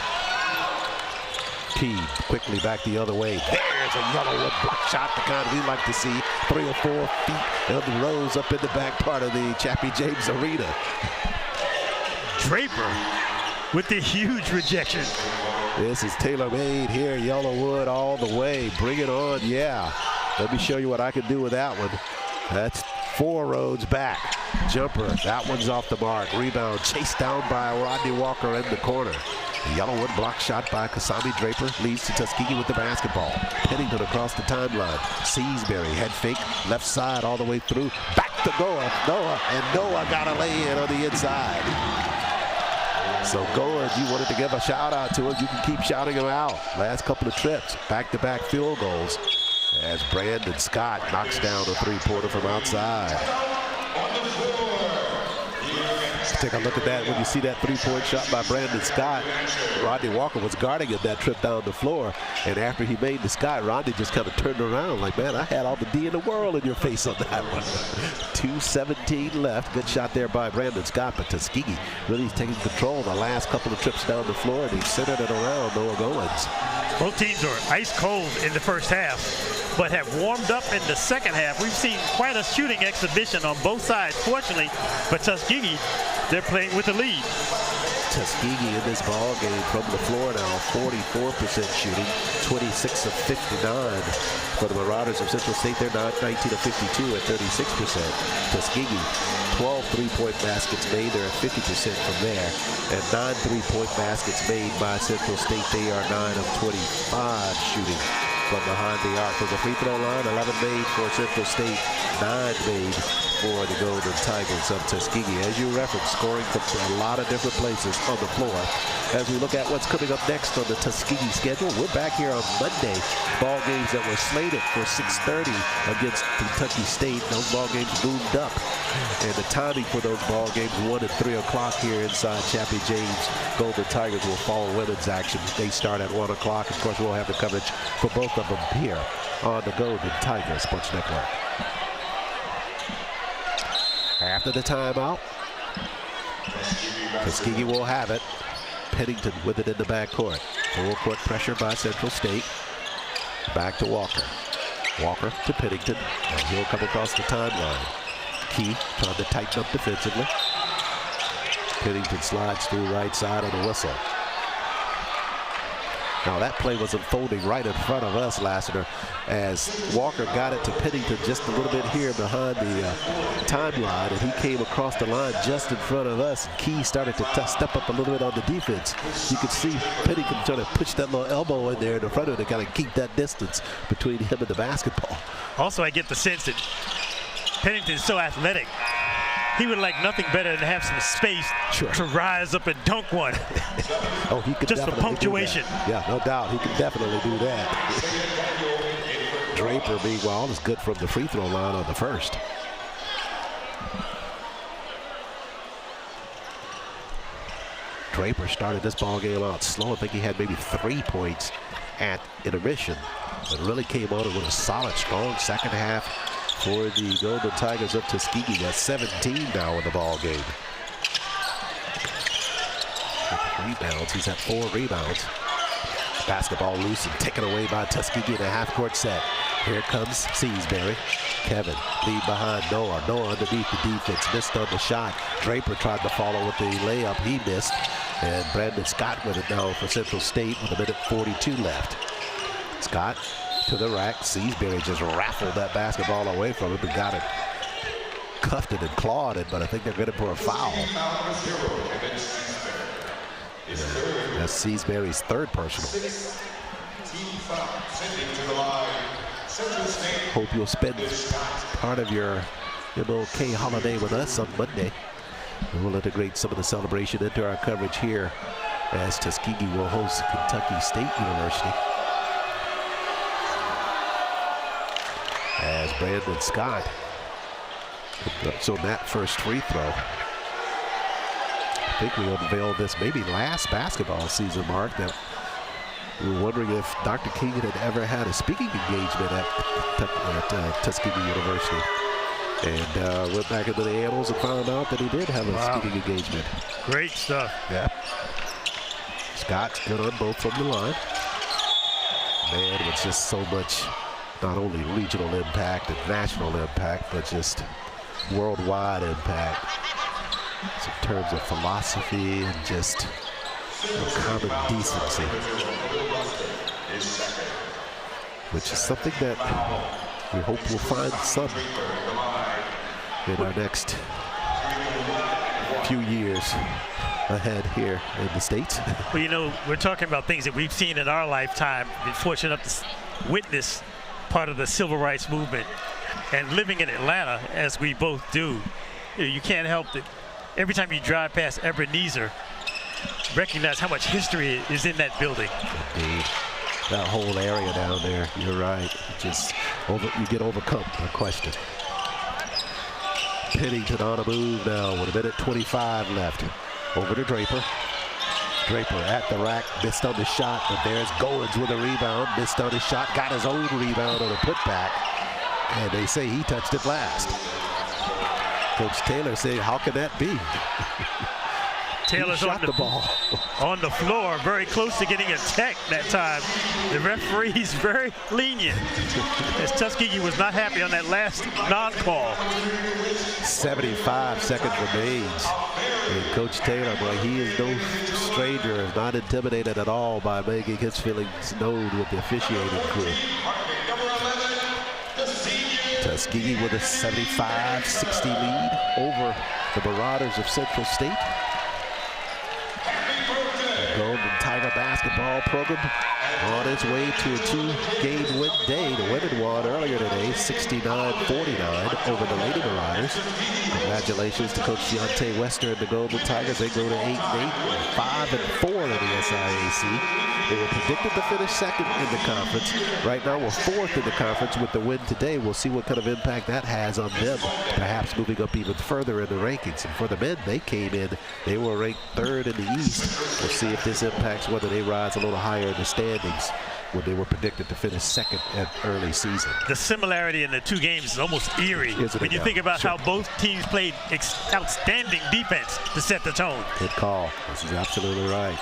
Key quickly back the other way. There's a Yellowwood block shot, the kind we like to see. 3 or 4 feet of the rows up in the back part of the Chappie James Arena. Draper with the huge rejection. This is tailor-made here, Yellowwood all the way. Bring it on, yeah. Let me show you what I can do with that one. That's 4 rows back. Jumper, that one's off the mark. Rebound chased down by Rodney Walker in the corner. The Yellowwood block shot by Kasami Draper leads to Tuskegee with the basketball. Pennington across the timeline. Seasbury head fake, left side all the way through. Back to Noah, and Noah got a lay-in on the inside. So Goins, you wanted to give a shout out to him. You can keep shouting him out. Last couple of trips, back-to-back field goals as Brandon Scott knocks down a three-pointer from outside. Take a look at that. When you see that three-point shot by Brandon Scott, Rodney Walker was guarding him that trip down the floor. And after he made the Scott, Rodney just kind of turned around like, man, I had all the D in the world in your face on that one. 2:17 left. Good shot there by Brandon Scott, but Tuskegee really taking control the last couple of trips down the floor, and he centered it around Noah Goins. Both teams are ice cold in the first half, but have warmed up in the second half. We've seen quite a shooting exhibition on both sides, fortunately, but Tuskegee, they're playing with the lead. Tuskegee in this ball game from the floor now, 44% shooting, 26 of 59 for the Marauders of Central State. They're now 19 of 52 at 36%. Tuskegee, 12 three-point baskets made. They're at 50% from there, and 9 three-point baskets made by Central State. They are 9 of 25 shooting from behind the arc. From the free throw line, 11 made for Central State, 9 made for the Golden Tigers of Tuskegee. As you referenced, scoring from a lot of different places on the floor. As we look at what's coming up next on the Tuskegee schedule, we're back here on Monday. Ball games that were slated for 6:30 against Kentucky State. Those ball games moved up, and the timing for those ball games, 1 and 3 o'clock here inside Chappie James. Golden Tigers will follow women's action. They start at 1 o'clock. Of course, we'll have the coverage for both of them here on the Golden Tigers Sports Network. After the timeout, Tuskegee will have it. Pennington with it in the backcourt. Full court pressure by Central State. Back to Walker. Walker to Pennington. And he'll come across the timeline. Key trying to tighten up defensively. Pennington slides through right side on the whistle. Now that play was unfolding right in front of us, Lassiter, as Walker got it to Pennington just a little bit here behind the timeline, and he came across the line just in front of us. Key started to step up a little bit on the defense. You could see Pennington trying to push that little elbow in there in the front of it to kind of keep that distance between him and the basketball. Also, I get the sense that Pennington's so athletic. He would like nothing better than to have some space to rise up and dunk one. Oh, he could just for punctuation. Yeah, no doubt. He could definitely do that. Draper, meanwhile, is good from the free throw line on the first. Draper started this ball game out slow. I think he had maybe 3 points at intermission, but really came on with a solid, strong second half for the Golden Tigers of Tuskegee. Got 17 now in the ball game. Rebounds, he's at 4 rebounds. Basketball loose and taken away by Tuskegee in a half-court set. Here comes Seasbury. Kevin, lead behind Noah. Noah underneath the defense, missed on the shot. Draper tried to follow with the layup, he missed. And Brandon Scott with it now for Central State with 1:42 left. Scott to the rack. Seasbury just raffled that basketball away from him and got it, cuffed it and clawed it, but I think they're good for a foul. Yeah, that's Seasbury's third personal. Hope you'll spend part of your MLK holiday with us on Monday. And we'll integrate some of the celebration into our coverage here as Tuskegee will host Kentucky State University. As Brandon Scott so that first free throw. I think we unveiled this maybe last basketball season, Mark, that we were wondering if Dr. King had ever had a speaking engagement at Tuskegee University. And went back into the annals and found out that he did have a speaking engagement. Great stuff. Yeah. Scott's good on both from the line. Man, with just so much, not only regional impact and national impact, but just worldwide impact. So in terms of philosophy and just common decency, which is something that we hope we'll find some in our next few years ahead here in the States. Well, you know, we're talking about things that we've seen in our lifetime. Been fortunate enough to witness part of the civil rights movement, and living in Atlanta, as we both do, you can't help that every time you drive past Ebenezer, recognize how much history is in that building. Indeed. That whole area down there, you're right. Just you get overcome, no question. Pennington on a move now with 1:25 left. Over to Draper. Draper at the rack, missed on the shot, but there's Goins with a rebound, missed on his shot, got his own rebound on a putback, and they say he touched it last. Coach Taylor said, how can that be? Taylor's shot the ball on the floor, very close to getting a tech that time. The referee's very lenient, as Tuskegee was not happy on that last non-call. 75 seconds remains. And Coach Taylor, boy, he is no stranger, is not intimidated at all by making his feelings known with the officiating crew. Tuskegee with a 75-60 lead over the Marauders of Central State. Golden Tiger basketball program on its way to a 2-game win day. The women won earlier today, 69-49 over the Lady Marauders. Congratulations to Coach Deontay Wester and the Golden Tigers. They go to 8-8, 5-4 in the SIAC. They were predicted to finish second in the conference. Right now we're fourth in the conference with the win today. We'll see what kind of impact that has on them, perhaps moving up even further in the rankings. And for the men, they came in, they were ranked third in the East. We'll see if this impacts whether they rise a little higher in the standings when they were predicted to finish second at early season. The similarity in the two games is almost eerie when you think about how both teams played outstanding defense to set the tone. Good call. This is absolutely right.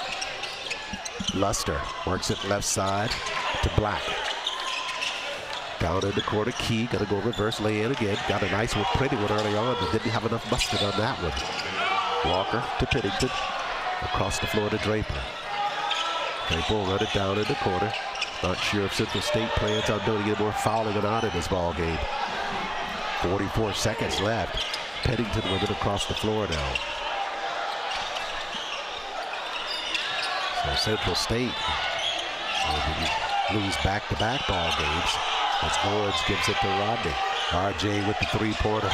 Luster works it left side to Black. Down in the corner, Key, gonna go reverse lay in again. Got a nice one, pretty one early on, but didn't have enough mustard on that one. Walker to Pennington. Across the floor to Draper. Claypool run it down in the corner. Not sure if Central State plans on doing any more fouling or not in this ball game. 44 seconds left. Pennington with it across the floor now. So Central State will lose back-to-back ball games as Goins gives it to Rodney. RJ with the three-pointer.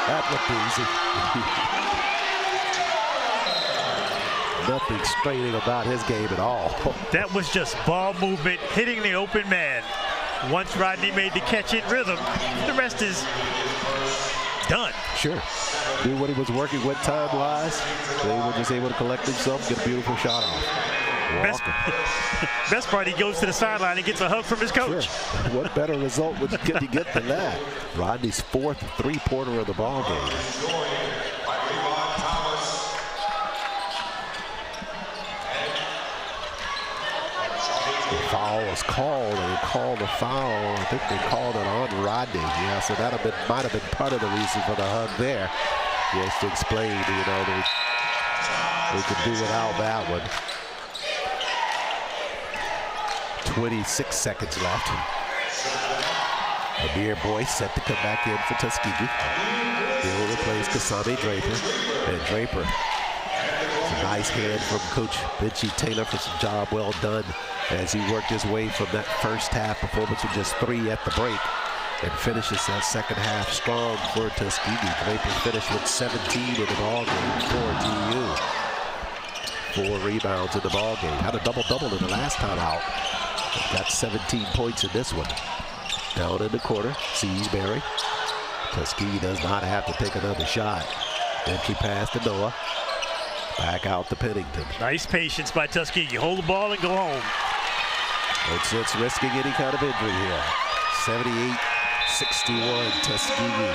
That looked easy. Nothing straining about his game at all. That was just ball movement, hitting the open man. Once Rodney made the catch in rhythm, the rest is done. Sure. Do what he was working with time-wise. They were just able to collect himself, get a beautiful shot off. Best part, he goes to the sideline and gets a hug from his coach. Sure. What better result can you get than that? Rodney's fourth three-pointer of the ball game. The foul was called, and they called the foul. I think they called it on Rodney. Yeah, so that might have been part of the reason for the hug there. Just to explain, they could do without that one. 26 seconds left. Amir Boyce set to come back in for Tuskegee. He'll replace Kasami Draper. And Draper, a nice hand from Coach Benchy Taylor for some job well done as he worked his way from that first half performance with just 3 at the break and finishes that second half strong for Tuskegee. Draper finished with 17 in the ball game for TU. 4 rebounds in the ball game. Had a double-double in the last time out. Got 17 points in this one. Down in the corner, Seasbury. Tuskegee does not have to take another shot. Empty pass to Noah. Back out to Pennington. Nice patience by Tuskegee. Hold the ball and go home. No sense risking any kind of injury here. 78-61, Tuskegee.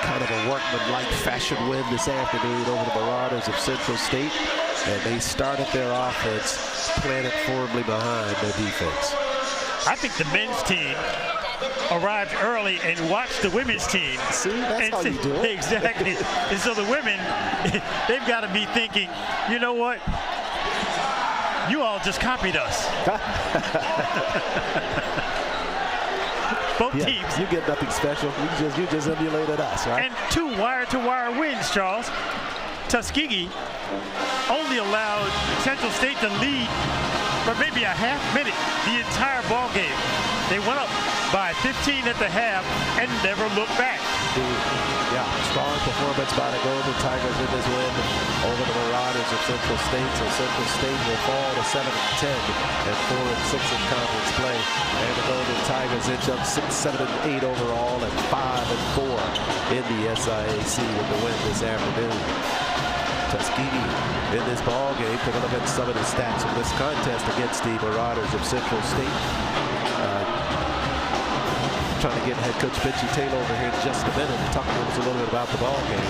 Kind of a workman-like fashion win this afternoon over the Marauders of Central State. And they started their offense, planted firmly behind their defense. I think the men's team arrived early and watched the women's team. See, that's how you do it. Exactly. And so the women, they've got to be thinking, you know what? You all just copied us. Both teams. You get nothing special. You just emulated us, right? And 2 wire-to-wire wins, Charles. Tuskegee only allowed Central State to lead for maybe a half minute the entire ball game. They went up by 15 at the half and never looked back. Yeah, strong performance by the Golden Tigers in this win over the Marauders of Central State. So Central State will fall to 7-10 and 4-6 in conference play. And the Golden Tigers inch up 6, 7, and 8 overall and 5-4 in the SIAC with the win this afternoon. Tuskegee in this ball game. Take a look at some of the stats of this contest against the Marauders of Central State. Trying to get head coach Benchy Taylor over here in just a minute and talk to us a little bit about the ball game.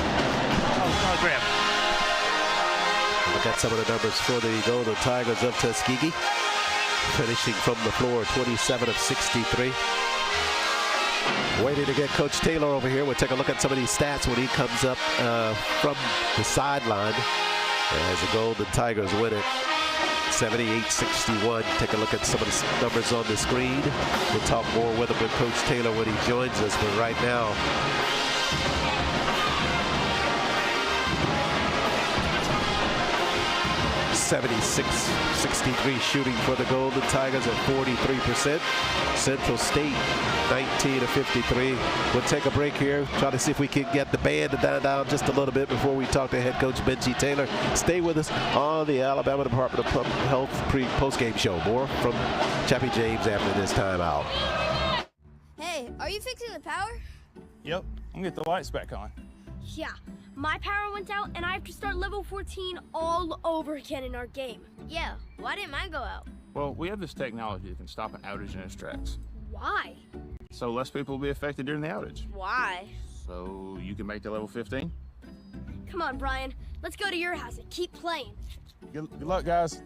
Look at some of the numbers for the Golden Tigers of Tuskegee. Finishing from the floor, 27 of 63. Waiting to get Coach Taylor over here. We'll take a look at some of these stats when he comes up from the sideline as the Golden Tigers win it 78-61. Take a look at some of the numbers on the screen. We'll talk more with him with Coach Taylor when he joins us, but right now, (76-63) shooting for the Golden Tigers at 43%. Central State 19 of 53. We'll take a break here. Try to see if we can get the band to down just a little bit before we talk to head coach Benchy Taylor. Stay with us on the Alabama Department of Public Health post-game show. More from Chappie James after this timeout. Hey, are you fixing the power? Yep, I'm gonna get the lights back on. Yeah, my power went out and I have to start level 14 all over again in our game. Yeah, why didn't mine go out? Well, we have this technology that can stop an outage in its tracks. Why? So less people will be affected during the outage. Why? So you can make the level 15? Come on, Brian. Let's go to your house and keep playing. Good luck, guys.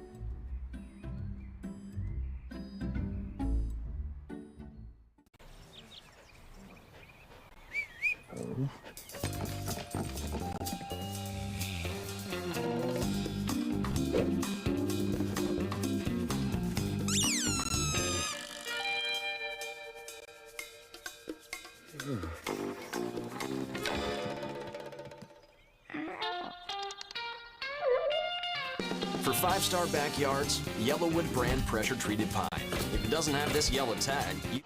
For 5-star backyards, Yellowwood brand pressure-treated pine. If it doesn't have this yellow tag, you...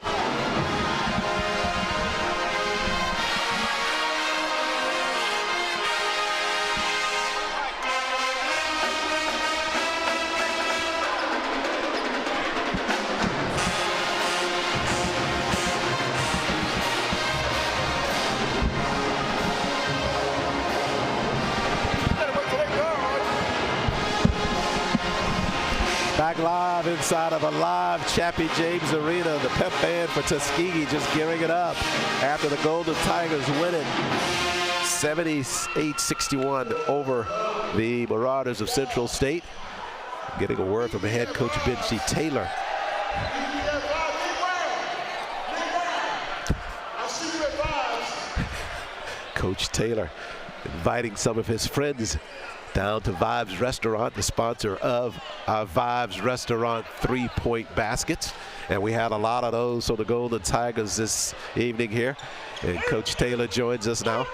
Back live inside of a live Chappie James Arena. The pep band for Tuskegee just gearing it up after the Golden Tigers winning 78-61 over the Marauders of Central State. Getting a word from head coach Benji Taylor. Coach Taylor inviting some of his friends down to Vibes Restaurant, the sponsor of our Vibes Restaurant 3-point baskets. And we had a lot of those for the Golden Tigers this evening here. And Coach Taylor joins us now.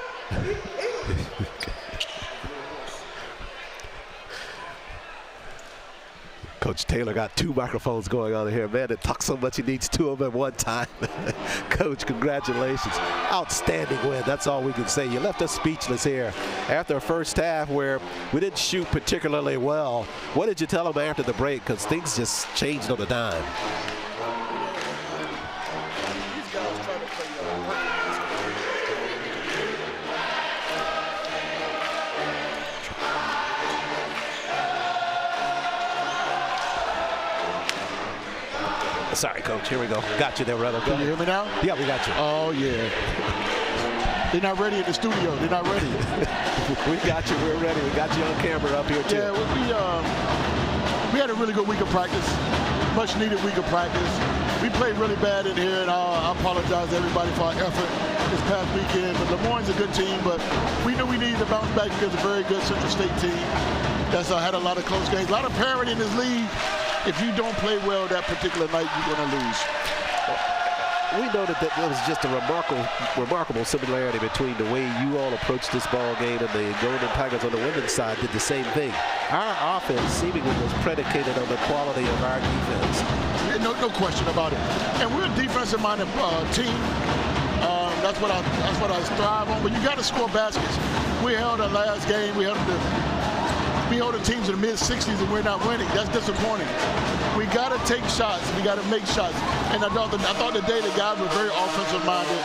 Coach Taylor got 2 microphones going on here. Man, it talks so much he needs 2 of them at one time. Coach, congratulations. Outstanding win. That's all we can say. You left us speechless here after a first half where we didn't shoot particularly well. What did you tell them after the break? Because things just changed on a dime. Sorry, Coach. Here we go. Got you there, brother. Can you hear me now? Yeah, we got you. Oh, yeah. They're not ready in the studio. They're not ready. We got you. We're ready. We got you on camera up here, too. Yeah, we had a really good week of practice. Much needed week of practice. We played really bad in here, and I apologize to everybody for our effort this past weekend. But Lemoyne's a good team, but we knew we needed to bounce back against a very good Central State team that's had a lot of close games. A lot of parity in this league. If you don't play well that particular night, you're going to lose. We know that there was just a remarkable similarity between the way you all approached this ball game and the Golden Tigers on the women's side did the same thing. Our offense seemingly was predicated on the quality of our defense. No question about it. And we're a defensive-minded team. That's what I strive on. But you got to score baskets. We held our last game. We held the teams in the mid-60s and we're not winning. That's disappointing. We got to take shots. We got to make shots. And I thought today the guys were very offensive-minded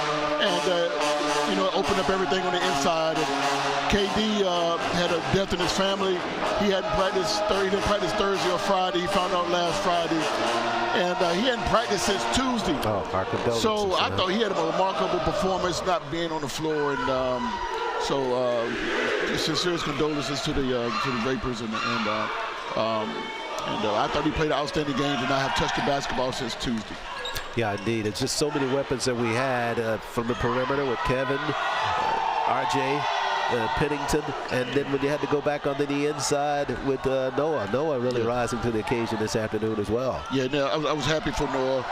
and opened up everything on the inside. And KD had a death in his family. He hadn't practiced. He didn't practice Thursday or Friday. He found out last Friday. And he hadn't practiced since Tuesday. Oh, our condolences. So I thought he had a remarkable performance, not being on the floor. And sincere condolences to the Vapors and I thought he played an outstanding game and not have touched the basketball since Tuesday. Yeah, indeed. It's just so many weapons that we had from the perimeter with Kevin, RJ, Pennington, and then when you had to go back onto the inside with Noah really rising to the occasion this afternoon as well. Yeah, no, I was happy for Noah.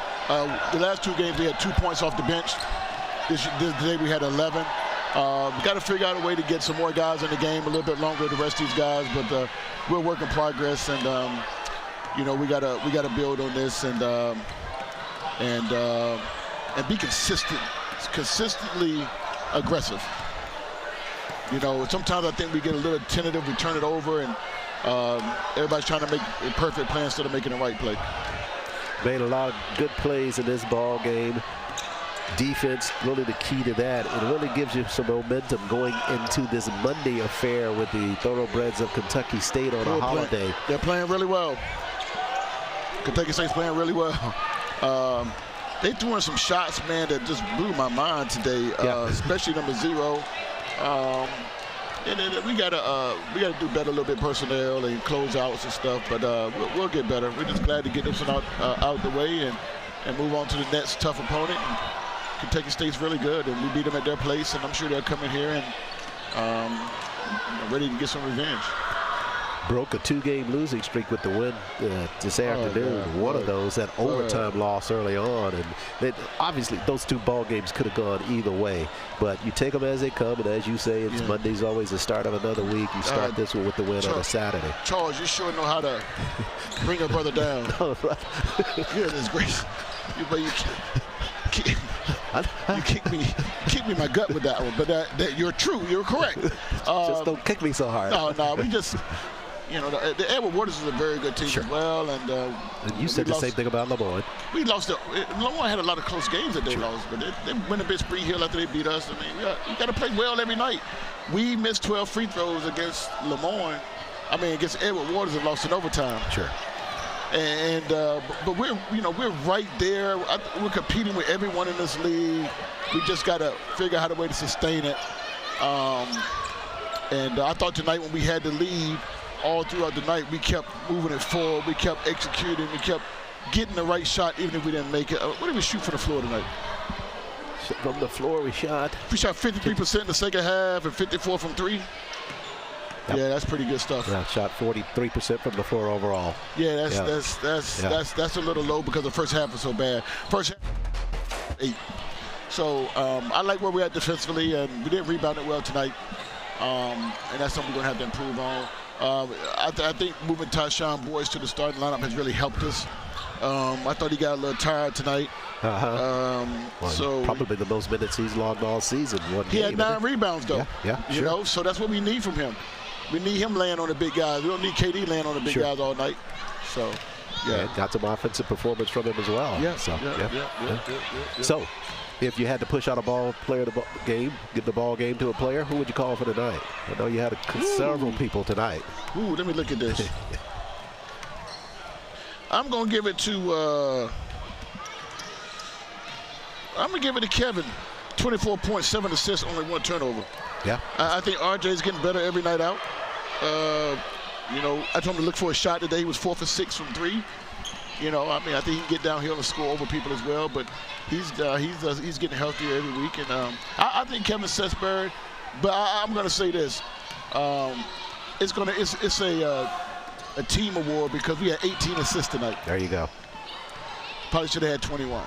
The last 2 games we had 2 points off the bench. This day we had 11. We got to figure out a way to get some more guys in the game a little bit longer with the rest of these guys, but we're a work in progress, and we gotta build on this and be consistently aggressive. Sometimes I think we get a little tentative, we turn it over, and everybody's trying to make a perfect play instead of making the right play. Made a lot of good plays in this ball game. Defense, really the key to that. It really gives you some momentum going into this Monday affair with the Thoroughbreds of Kentucky State on a holiday. They're playing really well. Kentucky State's playing really well. They threw in some shots, man, that just blew my mind today, especially number 0. And then we gotta do better a little bit personnel and closeouts and stuff, but we'll get better. We're just glad to get this one out the way and move on to the next tough opponent. And Kentucky State's really good, and we beat them at their place, and I'm sure they'll come in here and ready to get some revenge. broke a 2-game losing streak with the win this afternoon. One of those, that overtime loss early on. And obviously, those 2 ball games could have gone either way. But you take them as they come, and as you say, it's Monday's always the start of another week. You start this one with the win on a Saturday. Charles, you sure know how to bring a brother down. Goodness gracious. You kicked me in my gut with that one, but that you're true. You're correct. Just don't kick me so hard. No, we just, the Edward Waters is a very good team as well, and you said the same thing about LeMoyne. We lost. LeMoyne had a lot of close games that they lost, but they went a bit Spring Hill after they beat us. I mean, you got to play well every night. We missed 12 free throws against LeMoyne. Against Edward Waters and lost in overtime. Sure. And but we're right there. We're competing with everyone in this league. We just got to figure out a way to sustain it. And I thought tonight when we had to lead all throughout the night, we kept moving it forward. We kept executing. We kept getting the right shot even if we didn't make it. What did we shoot from the floor tonight? From the floor we shot 53% in the second half and 54 from 3. Yep. Yeah, that's pretty good stuff. Yeah, shot 43% from the floor overall. Yeah, that's a little low because the first half was so bad. First half, 8. So I like where we're at defensively, and we didn't rebound it well tonight. And that's something we're going to have to improve on. I think moving Tyshawn Boyce to the starting lineup has really helped us. I thought he got a little tired tonight. So probably the most minutes he's logged all season. He had 9 rebounds, though. Sure. So that's what we need from him. We need him laying on the big guys. We don't need KD laying on the big guys all night. So, and got some offensive performance from him as well. So, if you had to push out a ball player to game, give the ball game to a player, who would you call for tonight? I know you had several people tonight. Let me look at this. I'm going to give it to Kevin. 24 points, 7 assists, only 1 turnover. Yeah. I think RJ's getting better every night out. I told him to look for a shot today. He was 4 for 6 from 3. I think he can get downhill and score over people as well. But he's getting healthier every week. And I think Kevin Sesberg. But I'm going to say this: it's a team award because we had 18 assists tonight. There you go. Probably should have had 21.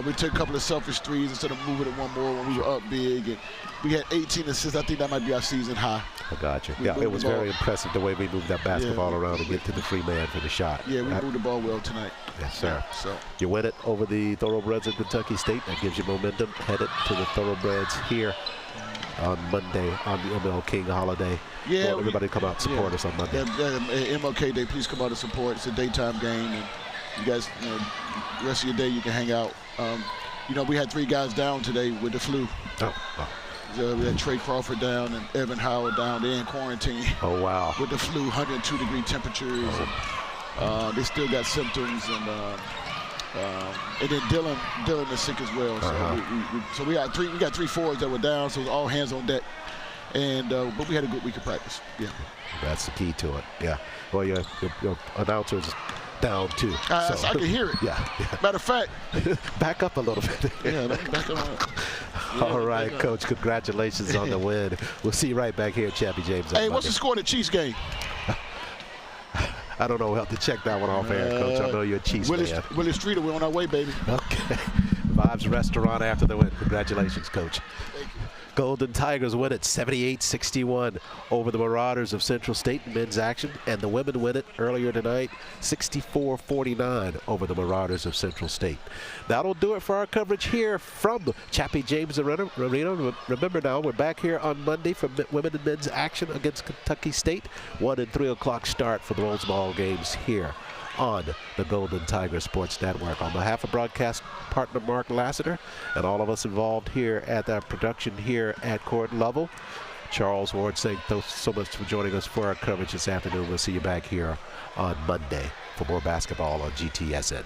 We took a couple of selfish threes instead of moving it one more when we were up big. And we had 18 assists. I think that might be our season high. I got you. It was very impressive the way we moved that basketball around and get to the free man for the shot. Yeah, we moved the ball well tonight. Yes, sir. So you win it over the Thoroughbreds of Kentucky State. That gives you momentum headed to the Thoroughbreds here on Monday on the ML King holiday. Yeah, well, everybody come out and support us on Monday. MLK Day, please come out and support. It's a daytime game, and you guys, the rest of your day you can hang out. We had 3 guys down today with the flu. Oh, wow. We had Trey Crawford down and Evan Howard down. They're in quarantine. Oh, wow. With the flu, 102-degree temperatures. And, they still got symptoms. And then Dylan is sick as well. So we got 3 forwards that were down. So it was all hands on deck. And but we had a good week of practice. Yeah. That's the key to it. Yeah. Well, your announcers down too. I can hear it. Yeah. Matter of fact, back up a little bit. back up. All right, Coach. Congratulations on the win. We'll see you right back here at Chappie James. Hey, what's the score in the Chiefs game? I don't know. We'll have to check that one off air, Coach. I know you're a Chiefs fan. Willie Streeter, we're on our way, baby. Okay. Vibes Restaurant after the win. Congratulations, Coach. Thank you. Golden Tigers win it 78-61 over the Marauders of Central State in men's action, and the women win it earlier tonight 64-49 over the Marauders of Central State. That'll do it for our coverage here from Chappie James Arena. Remember now, we're back here on Monday for women and men's action against Kentucky State. 1 and 3 o'clock start for those ball games here on the Golden Tiger Sports Network. On behalf of broadcast partner Mark Lassiter and all of us involved here at that production here at court level, Charles Ward saying thanks so much for joining us for our coverage this afternoon. We'll see you back here on Monday for more basketball on GTSN.